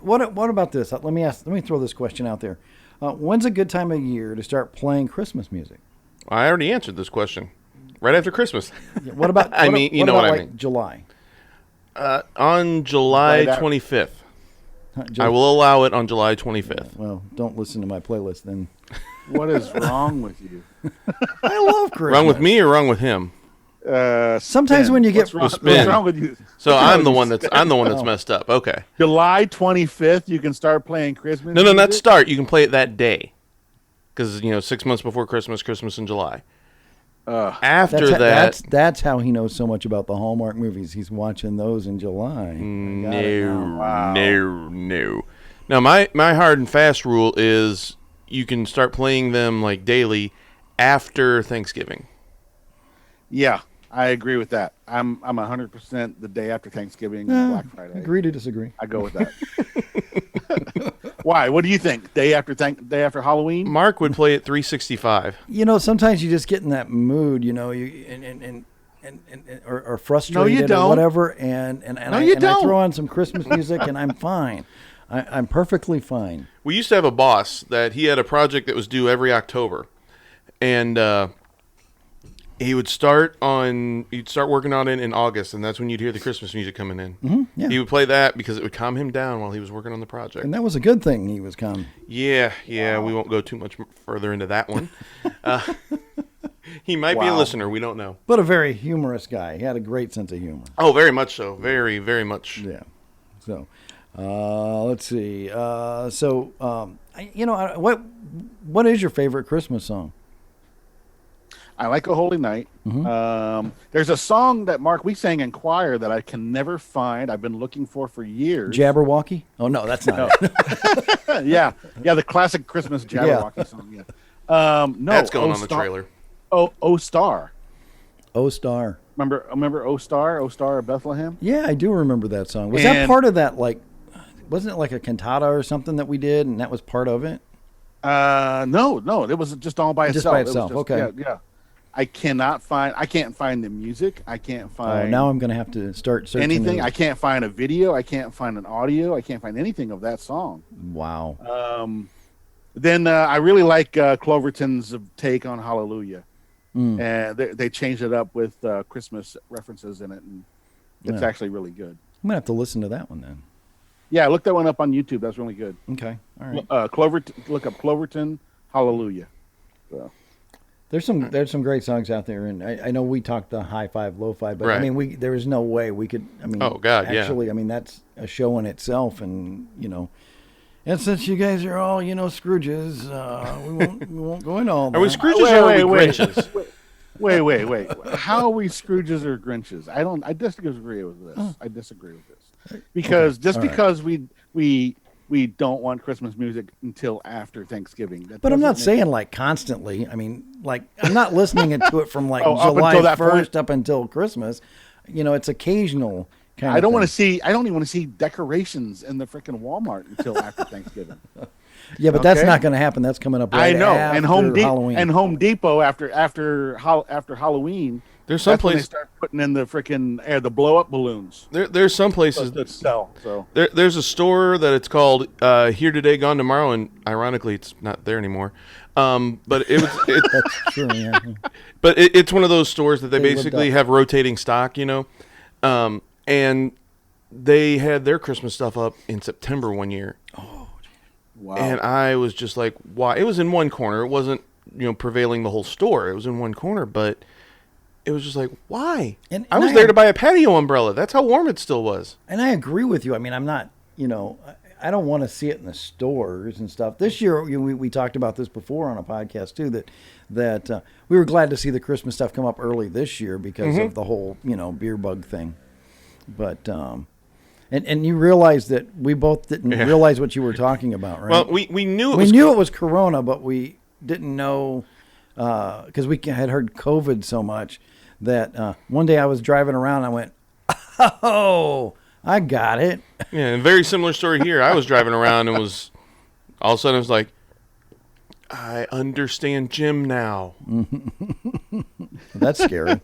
What about this? Let me throw this question out there. When's a good time of year to start playing Christmas music?
I already answered this question. Right after Christmas.
Yeah, what about?
I mean, you know what I
like
mean.
July.
On July
Right after-
25th.
Ju-
I will allow it on July 25th.
Well, don't listen to my playlist then.
what is wrong with you?
I love Christmas.
Wrong with me or wrong with him?
Sometimes
Spin.
when you get-
what's
Spin.
wrong with you?
So
What's wrong
I'm
with
the
you,
one that's
Spin?
messed up. Okay.
July 25th. You can start playing Christmas.
No, not
music?
start. You can play it that day. Because 6 months before Christmas in July. After
that's how he knows so much about the Hallmark movies. He's watching those in July. I got it now.
Wow.
No. Now my hard and fast rule is you can start playing them like daily after Thanksgiving.
Yeah, I agree with that. I'm 100% the day after Thanksgiving, Black Friday.
Agree to disagree.
I go with that. Why? What do you think? Day after Halloween?
Mark would play it 365.
Sometimes you just get in that mood. And or frustrated or whatever, and I throw on some Christmas music and I'm fine. I'm perfectly fine.
We used to have a boss that he had a project that was due every October, and he'd start working on it in August, and that's when you'd hear the Christmas music coming in.
Mm-hmm, yeah.
He would play that because it would calm him down while he was working on the project.
And that was a good thing. He was calm.
Yeah. Wow. We won't go too much further into that one. He might be a listener. We don't know.
But a very humorous guy. He had a great sense of humor.
Oh, very much so. Very, very much.
Yeah. So, let's see. What is your favorite Christmas song?
I like A Holy Night.
Mm-hmm.
There's a song that, Mark, we sang in choir that I can never find. I've been looking for years.
Jabberwocky? Oh, no, that's not it.
Yeah, the classic Christmas Jabberwocky song. Yeah. No,
that's going on the trailer.
Oh Star.
Oh Star.
Remember Oh Star? Oh Star of Bethlehem?
Yeah, I do remember that song. Was that part of that, wasn't it like a cantata or something that we did, and that was part of it?
No, it was just all by itself.
Just by itself, okay.
Yeah. I can't find the music. I can't find.
Oh, now I'm going to have to start searching
anything. I can't find a video. I can't find an audio. I can't find anything of that song.
Wow.
Then I really like Cloverton's take on Hallelujah. And they changed it up with Christmas references in it, and it's actually really good.
I'm going to have to listen to that one then.
Yeah, look that one up on YouTube. That's really good.
Okay, all right.
Look up Cloverton Hallelujah. So.
There's some great songs out there, and I know we talked the high five, low five, but
right.
I mean there is no way we could. I mean,
oh God,
actually, yeah. I mean that's a show in itself, and and since you guys are all Scrooges, we won't go into all that.
Are we Scrooges or are we Grinches?
Wait. How are we Scrooges or Grinches? I disagree with this.
Oh.
I disagree with this because because we don't want Christmas music until after Thanksgiving.
But I'm not saying constantly. I mean, I'm not listening to it from July 1st up until Christmas. It's occasional kind of.
I don't want to see decorations in the freaking Walmart until after Thanksgiving.
Yeah, but that's not going to happen. That's coming up right
I know.
after Halloween.
And Home Depot after Halloween.
There's some places
they start putting in the freaking the blow up balloons.
There's some places
that sell. So
there's a store that it's called Here Today, Gone Tomorrow, and ironically, it's not there anymore. But it was.
That's true. Yeah.
But it's one of those stores that they basically have rotating stock, and they had their Christmas stuff up in September one year.
Oh,
wow!
And I was just like, why? It was in one corner. It wasn't prevailing the whole store. It was in one corner, but. It was just like, why? And I was there to buy a patio umbrella. That's how warm it still was.
And I agree with you. I mean, I'm not, I don't want to see it in the stores and stuff. This year, we talked about this before on a podcast too, that we were glad to see the Christmas stuff come up early this year because of the whole, beer bug thing. But, and you realize that we both didn't realize what you were talking about, right?
Well, we knew
it was Corona, but we didn't know, because we had heard COVID so much. That one day I was driving around and I went, oh, I got it.
Yeah, and very similar story here. I was driving around and was, all of a sudden I was like, I understand Jim now.
That's scary.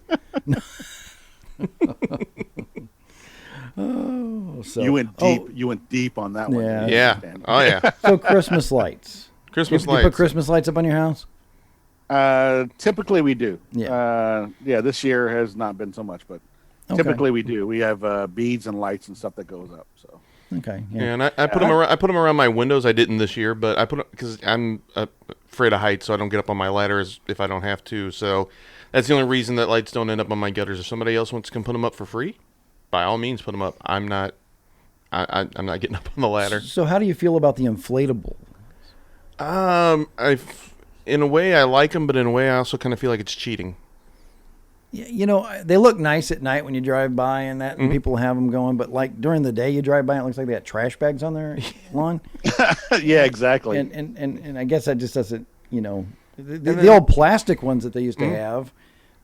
You went deep on that one.
Yeah.
Oh, yeah.
So Christmas lights.
You
put Christmas lights up on your house?
Typically we do.
Yeah.
This year has not been so much, but typically we do. We have beads and lights and stuff that goes up. So.
Okay.
Yeah, and I put them around. I put them around my windows. I didn't this year, but I put them because I'm afraid of heights, so I don't get up on my ladders if I don't have to. So that's the only reason that lights don't end up on my gutters. If somebody else wants to come put them up for free, by all means, put them up. I'm not getting up on the ladder.
So how do you feel about the inflatable?
In a way, I like them, but in a way, I also kind of feel like it's cheating.
They look nice at night when you drive by and that, and people have them going. But during the day, you drive by, it looks like they got trash bags on their lawn.
Yeah, exactly.
And I guess that just doesn't, the old plastic ones that they used to have,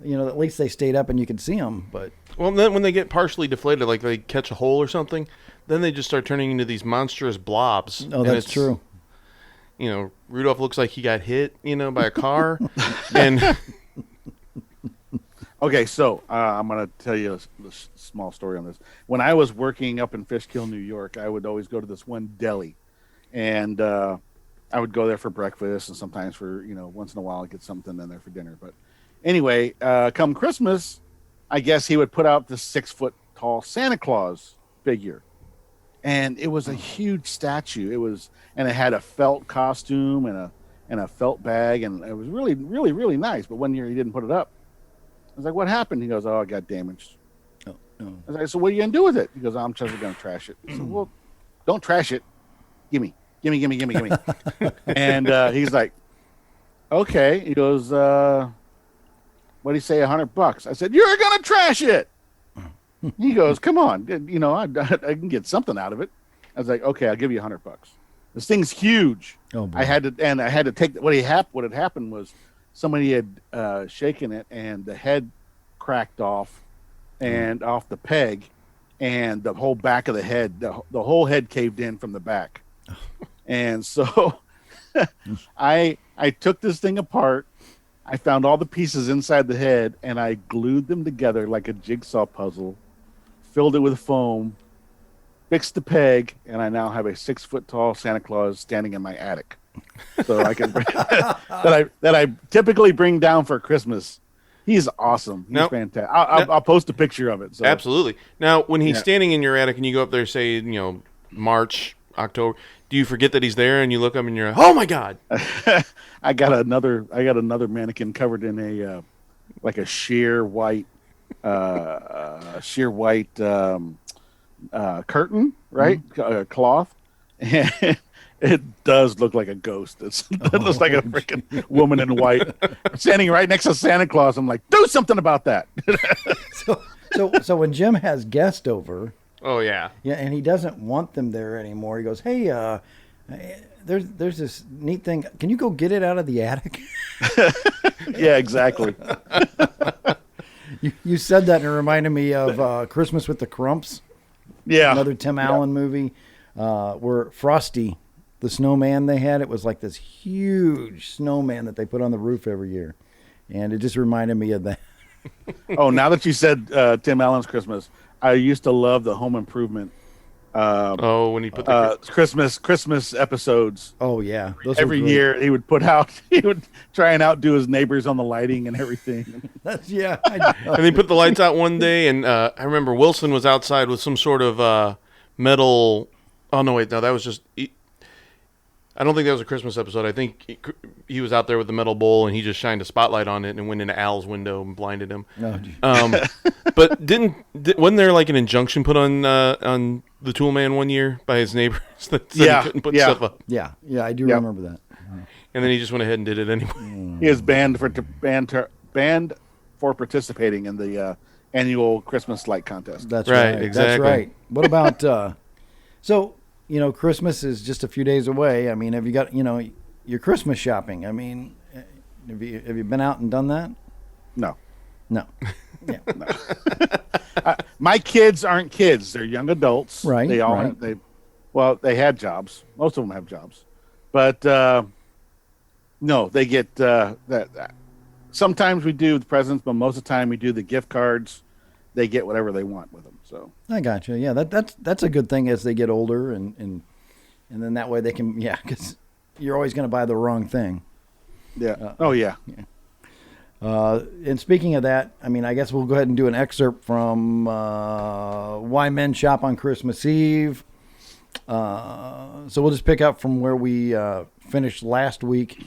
at least they stayed up and you could see them. But
then when they get partially deflated, like they catch a hole or something, then they just start turning into these monstrous blobs.
Oh, that's true.
Rudolph looks like he got hit, by a car. And
Okay, so I'm going to tell you a small story on this. When I was working up in Fishkill, New York, I would always go to this one deli, and I would go there for breakfast, and sometimes for once in a while I'd get something in there for dinner. But anyway, come Christmas, I guess he would put out this 6 foot tall Santa Claus figure, and it was a huge statue. And it had a felt costume and a felt bag, and it was really, really, really nice. But one year he didn't put it up. I was like, "What happened?" He goes, "Oh, it got damaged."
Oh, no.
I was like, "So what are you gonna do with it?" He goes, "I'm just gonna trash it." I said, "Well, don't trash it. Gimme. And he's like, "Okay." He goes, "What do you say, $100?" I said, "You're gonna trash it." He goes, "Come on, I can get something out of it." I was like, "Okay, I'll give you $100." This thing's huge.
Oh, boy.
I had to take what had happened was somebody had shaken it, and the head cracked off and off the peg, and the whole back of the head, the whole head caved in from the back. And so I took this thing apart. I found all the pieces inside the head, and I glued them together like a jigsaw puzzle, filled it with foam, fixed the peg, and I now have a 6 foot tall Santa Claus standing in my attic. So I can that I typically bring down for Christmas. He's awesome. He's fantastic. I'll post a picture of it. So.
Absolutely. Now, when he's standing in your attic and you go up there, say, March, October, do you forget that he's there and you look up and you're like, "Oh my God!"
I got another mannequin covered in a sheer white curtain, right? Cloth. And it does look like a ghost. It looks like a freaking woman in white standing right next to Santa Claus. I'm like, do something about that.
So when Jim has guests over,
oh yeah,
and he doesn't want them there anymore, he goes, "Hey, there's this neat thing. Can you go get it out of the attic?"
Yeah, exactly.
You said that, and it reminded me of Christmas with the Crumps.
Yeah,
another Tim Allen movie where Frosty the Snowman they had. It was like this huge snowman that they put on the roof every year, and it just reminded me of that.
Oh, now that you said Tim Allen's Christmas, I used to love the Home Improvement.
When he put the
Christmas episodes.
Oh yeah,
every year he would try and outdo his neighbors on the lighting and everything.
Yeah.
And they put the lights out one day, and I remember Wilson was outside with some sort of metal. Oh no, wait, no, that was just. I don't think that was a Christmas episode. I think he was out there with the metal bowl, and he just shined a spotlight on it and went into Al's window and blinded him.
No,
but wasn't there like an injunction put on the Tool Man one year by his neighbors that said he couldn't put stuff up?
Yeah, I do remember that.
And then he just went ahead and did it anyway.
He is banned for participating in the annual Christmas light contest.
That's
right.
right.
Exactly.
That's right. What about so? Christmas is just a few days away. I mean, have you got, your Christmas shopping? I mean, have you been out and done that?
No.
Yeah.
No. My kids aren't kids. They're young adults.
Right.
They all
right.
they had jobs. Most of them have jobs. But no, they get that. Sometimes we do the presents, but most of the time we do the gift cards. They get whatever they want with them. So
I got you. Yeah, that's a good thing as they get older, and then that way they can, because you're always going to buy the wrong thing.
Yeah.
And speaking of that, I mean, I guess we'll go ahead and do an excerpt from Why Men Shop on Christmas Eve. So we'll just pick up from where we finished last week.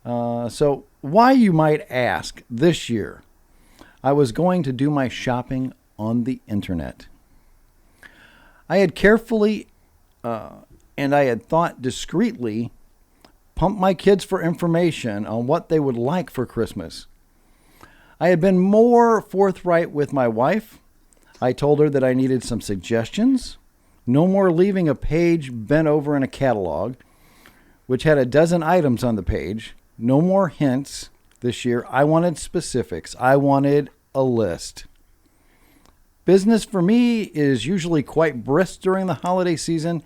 So why, you might ask, this year I was going to do my shopping on the internet. I had carefully and I had thought discreetly pump my kids for information on what they would like for Christmas. I had been more forthright with my wife. I told her that I needed some suggestions. No more leaving a page bent over in a catalog, which had a dozen items on the page. No more hints this year. I wanted specifics. I wanted a list. Business for me is usually quite brisk during the holiday season,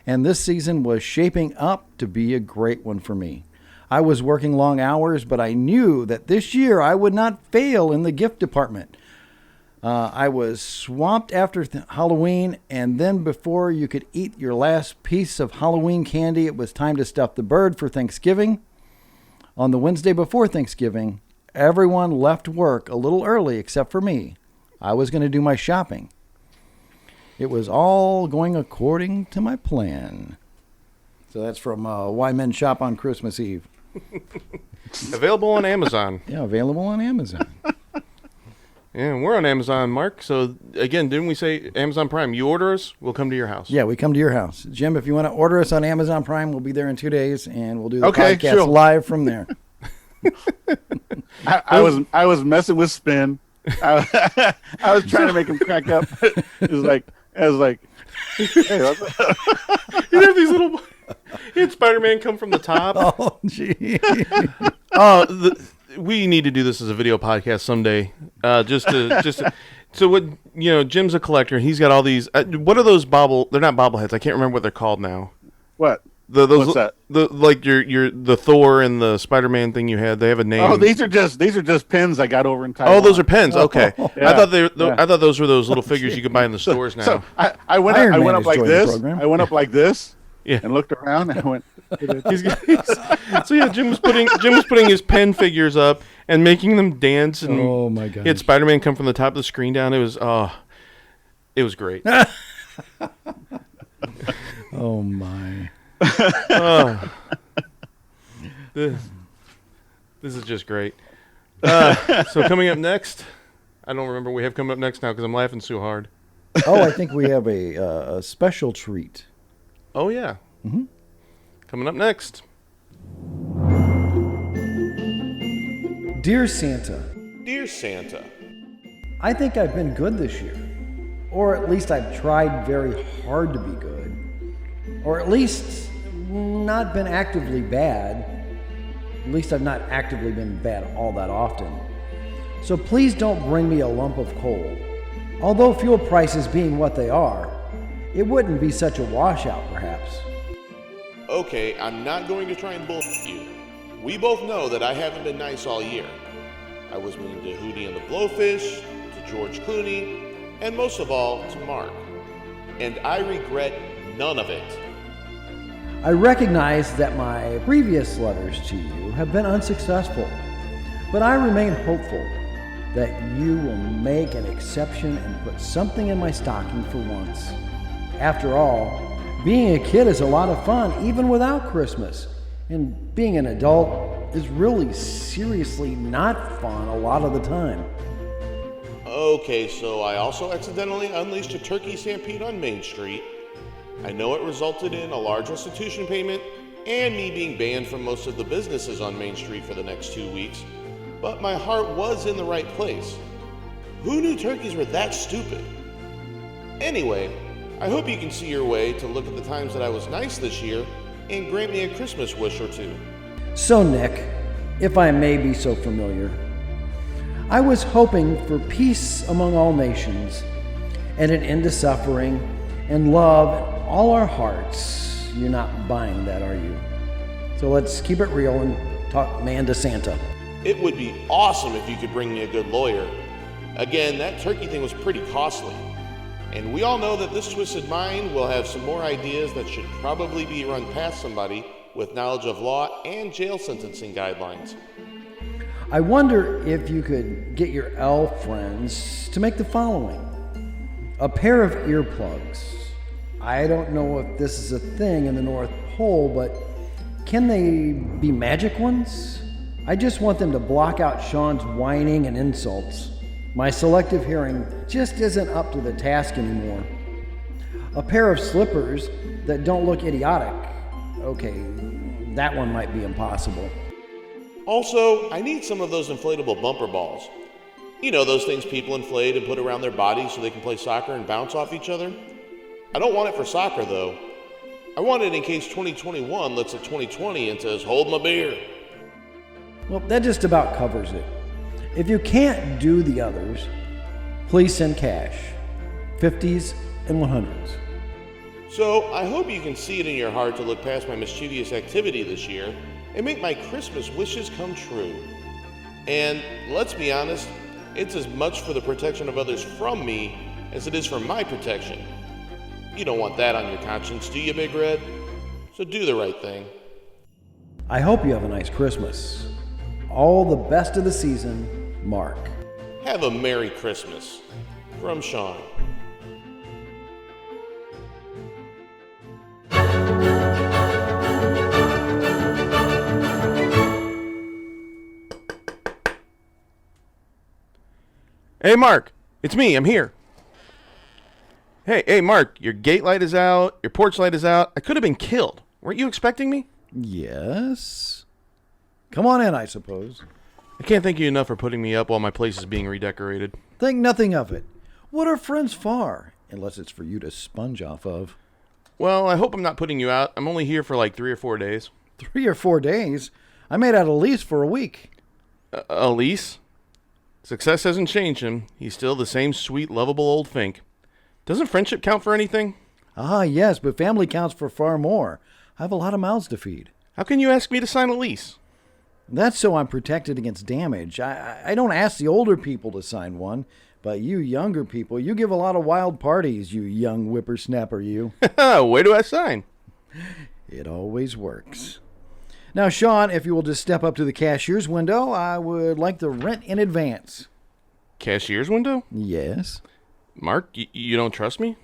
and this season was shaping up to be a great one for me. I was working long hours, but I knew that this year I would not fail in the gift department. I was swamped after Halloween, and then before you could eat your last piece of Halloween candy, it was time to stuff the bird for Thanksgiving. On the Wednesday before Thanksgiving, everyone left work a little early except for me. I was going to do my shopping. It was all going according to my plan. So that's from Why Men Shop on Christmas Eve.
Available on Amazon.
Yeah, available on Amazon.
Yeah, we're on Amazon, Mark. So, again, didn't we say Amazon Prime? You order us, we'll come to your house.
Yeah, we come to your house. Jim, if you want to order us on Amazon Prime, we'll be there in 2 days, and we'll do the podcast live from there.
I was messing with Spin. I was trying to make him crack up. I was like, hey, what's up?
You have these little... You had Spider-Man come from the top.
Oh, gee.
We need to do this as a video podcast someday. So what, Jim's a collector. He's got all these. What are those they're not bobbleheads. I can't remember what they're called now.
What?
What's
that?
The Thor and the Spider-Man thing you had. They have a name.
Oh, these are just pins I got over in Taiwan.
Oh, those are pens. Okay.
Yeah.
I thought those were those little figures you could buy in the stores now.
So I went up like this. I went up like this.
Yeah.
And looked around and I went.
So yeah, Jim was putting his pen figures up and making them dance. And
oh my god!
He had Spider-Man come from the top of the screen down. It was great.
Oh my!
This is just great. So coming up next, I don't remember what we have coming up next now because I'm laughing so hard.
Oh, I think we have a special treat.
Oh yeah.
Mm-hmm.
Coming up next.
Dear Santa.
Dear Santa.
I think I've been good this year. Or at least I've tried very hard to be good. Or at least not been actively bad. At least I've not actively been bad all that often. So please don't bring me a lump of coal. Although fuel prices being what they are, it wouldn't be such a washout perhaps.
Okay, I'm not going to try and bullshit you. We both know that I haven't been nice all year. I was mean to Hootie and the Blowfish, to George Clooney, and most of all, to Mark. And I regret none of it.
I recognize that my previous letters to you have been unsuccessful, but I remain hopeful that you will make an exception and put something in my stocking for once. After all, being a kid is a lot of fun, even without Christmas. And being an adult is really seriously not fun a lot of the time.
Okay, so I also accidentally unleashed a turkey stampede on Main Street. I know it resulted in a large restitution payment and me being banned from most of the businesses on Main Street for the next 2 weeks, but my heart was in the right place. Who knew turkeys were that stupid? Anyway, I hope you can see your way to look at the times that I was nice this year and grant me a Christmas wish or two.
So Nick, if I may be so familiar, I was hoping for peace among all nations and an end to suffering and love in all our hearts. You're not buying that, are you? So let's keep it real and talk man to Santa.
It would be awesome if you could bring me a good lawyer. Again, that turkey thing was pretty costly. And we all know that this twisted mind will have some more ideas that should probably be run past somebody with knowledge of law and jail sentencing guidelines.
I wonder if you could get your elf friends to make the following. A pair of earplugs. I don't know if this is a thing in the North Pole, but can they be magic ones? I just want them to block out Shawn's whining and insults. My selective hearing just isn't up to the task anymore. A pair of slippers that don't look idiotic. Okay, that one might be impossible.
Also, I need some of those inflatable bumper balls. You know, those things people inflate and put around their bodies so they can play soccer and bounce off each other? I don't want it for soccer, though. I want it in case 2021 looks at 2020 and says, "Hold my beer."
Well, that just about covers it. If you can't do the others, please send cash. 50s and 100s.
So, I hope you can see it in your heart to look past my mischievous activity this year and make my Christmas wishes come true. And let's be honest, it's as much for the protection of others from me as it is for my protection. You don't want that on your conscience, do you, Big Red? So do the right thing.
I hope you have a nice Christmas. All the best of the season, Mark.
Have a Merry Christmas. From Shawn.
Hey, Mark. It's me. I'm here. Hey, Mark. Your gate light is out. Your porch light is out. I could have been killed. Weren't you expecting me?
Yes. Come on in, I suppose.
I can't thank you enough for putting me up while my place is being redecorated.
Think nothing of it. What are friends for? Unless it's for you to sponge off of.
Well, I hope I'm not putting you out. I'm only here for like 3 or 4 days.
3 or 4 days? I made out a lease for a week.
A lease? Success hasn't changed him. He's still the same sweet, lovable old Fink. Doesn't friendship count for anything?
Ah, yes, but family counts for far more. I have a lot of mouths to feed.
How can you ask me to sign a lease?
That's so I'm protected against damage. I don't ask the older people to sign one, but you younger people, you give a lot of wild parties, you young whippersnapper, you.
Where do I sign?
It always works. Now, Shawn, if you will just step up to the cashier's window, I would like the rent in advance.
Cashier's window?
Yes.
Mark, you don't trust me?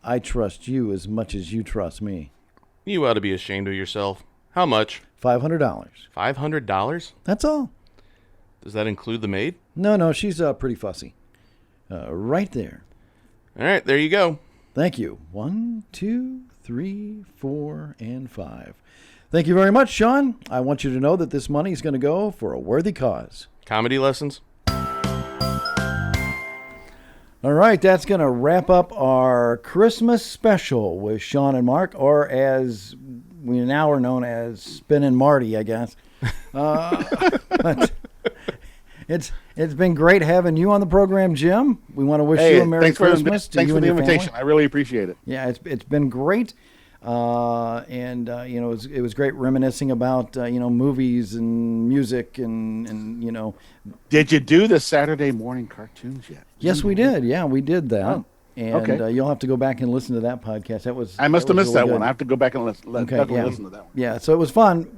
I trust you as much as you trust me.
You ought to be ashamed of yourself. How much?
$500.
$500?
That's all.
Does that include the maid?
No, she's pretty fussy. Right there.
All right, there you go.
Thank you. 1, 2, 3, 4, and 5. Thank you very much, Shawn. I want you to know that this money is going to go for a worthy cause.
Comedy lessons?
All right, that's going to wrap up our Christmas special with Shawn and Mark, or as we now are known as Spin and Marty, I guess. But it's been great having you on the program, Jim. We want to wish you a Merry Christmas to you and your family.
Thanks for the invitation. I really appreciate it.
Yeah, it's been great. It was great reminiscing about movies and music and.
Did you do the Saturday morning cartoons yet?
Yes, we did. Yeah, we did that.
Oh,
and
okay.
You'll have to go back and listen to that podcast.
I must have missed
really
that one.
good.
I have to go back and listen to that one.
Yeah, so it was fun.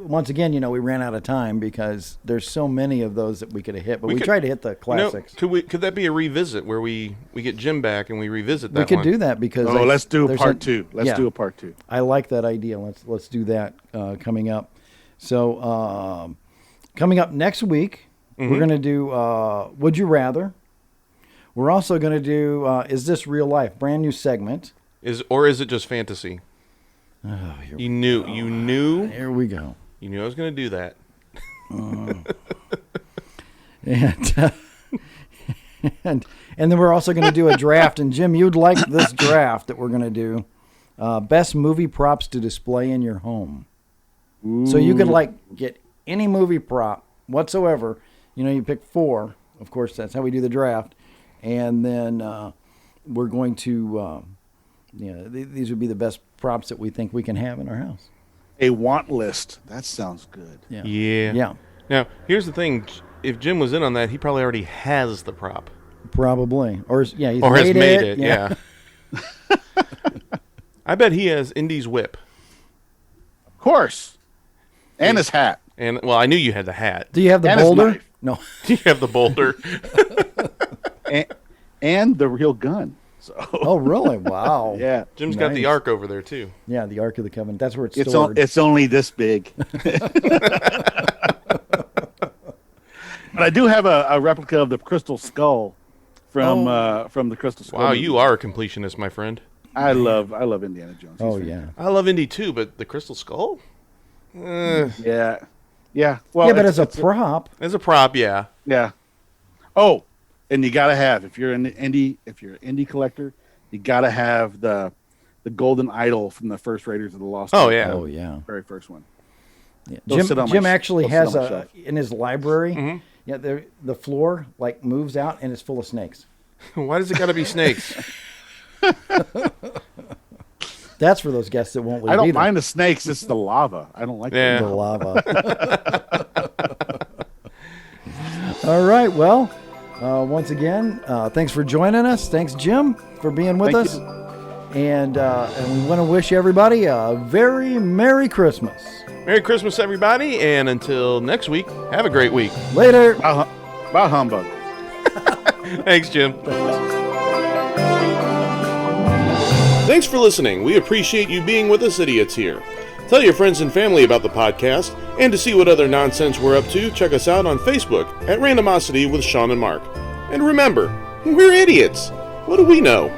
Once again, we ran out of time because there's so many of those that we could have hit, but we tried to hit the classics.
Could that be a revisit where we get Jim back and we revisit that one?
We could do that because
let's do a part two. Let's do a part two.
I like that idea. Let's do that coming up. So coming up next week, we're going to do Would You Rather. We're also going to do Is This Real Life? Brand new segment.
Is it just fantasy?
Oh,
You knew.
Here we go.
You knew I was going to do that.
And then we're also going to do a draft. And Jim, you'd like this draft that we're going to do. Best movie props to display in your home. Ooh. So you could get any movie prop whatsoever. You pick 4. Of course, that's how we do the draft. And then we're going to, these would be the best props that we think we can have in our house.
A want list. That sounds good.
Yeah.
Now, here's the thing. If Jim was in on that, he probably already has the prop.
Probably. He's
has made it. Yeah. I bet he has Indy's whip.
Of course. And his hat.
And, well, I knew you had the hat.
Do you have the
and
boulder? No.
Do you have the boulder?
and the real gun. So.
Oh, really? Wow.
Yeah.
Jim's got the Ark over there, too.
Yeah, the Ark of the Covenant. That's where it's stored.
It's only this big. But I do have a replica of the crystal skull from the crystal skull.
Wow, you are a completionist, my friend.
I love Indiana Jones.
Oh, yeah.
I love Indy, too, but the crystal skull?
Yeah. Yeah. Well,
but as a prop.
As a prop, yeah.
Yeah. Oh, and you gotta have if you're an indie collector, you gotta have the golden idol from the first Raiders of the Lost Ark.
Oh yeah.
Very first one.
Yeah. Jim actually has in his library.
Mm-hmm.
Yeah, the floor moves out and it's full of snakes.
Why does it got to be snakes?
That's for those guests that won't leave
I don't
either.
mind the snakes. It's the lava. I don't like
Yeah.
The lava. All right. Well, once again, thanks for joining us. Thanks, Jim, for being with
Thank
us.
you.
And we want to wish everybody a very Merry Christmas.
Merry Christmas, everybody, and until next week, have a great week.
Later.
Bah humbug.
Thanks, Jim. Thanks for listening. We appreciate you being with us idiots here. Tell your friends and family about the podcast, and to see what other nonsense we're up to, check us out on Facebook at Randomosity with Shawn and Mark. And remember, we're idiots. What do we know?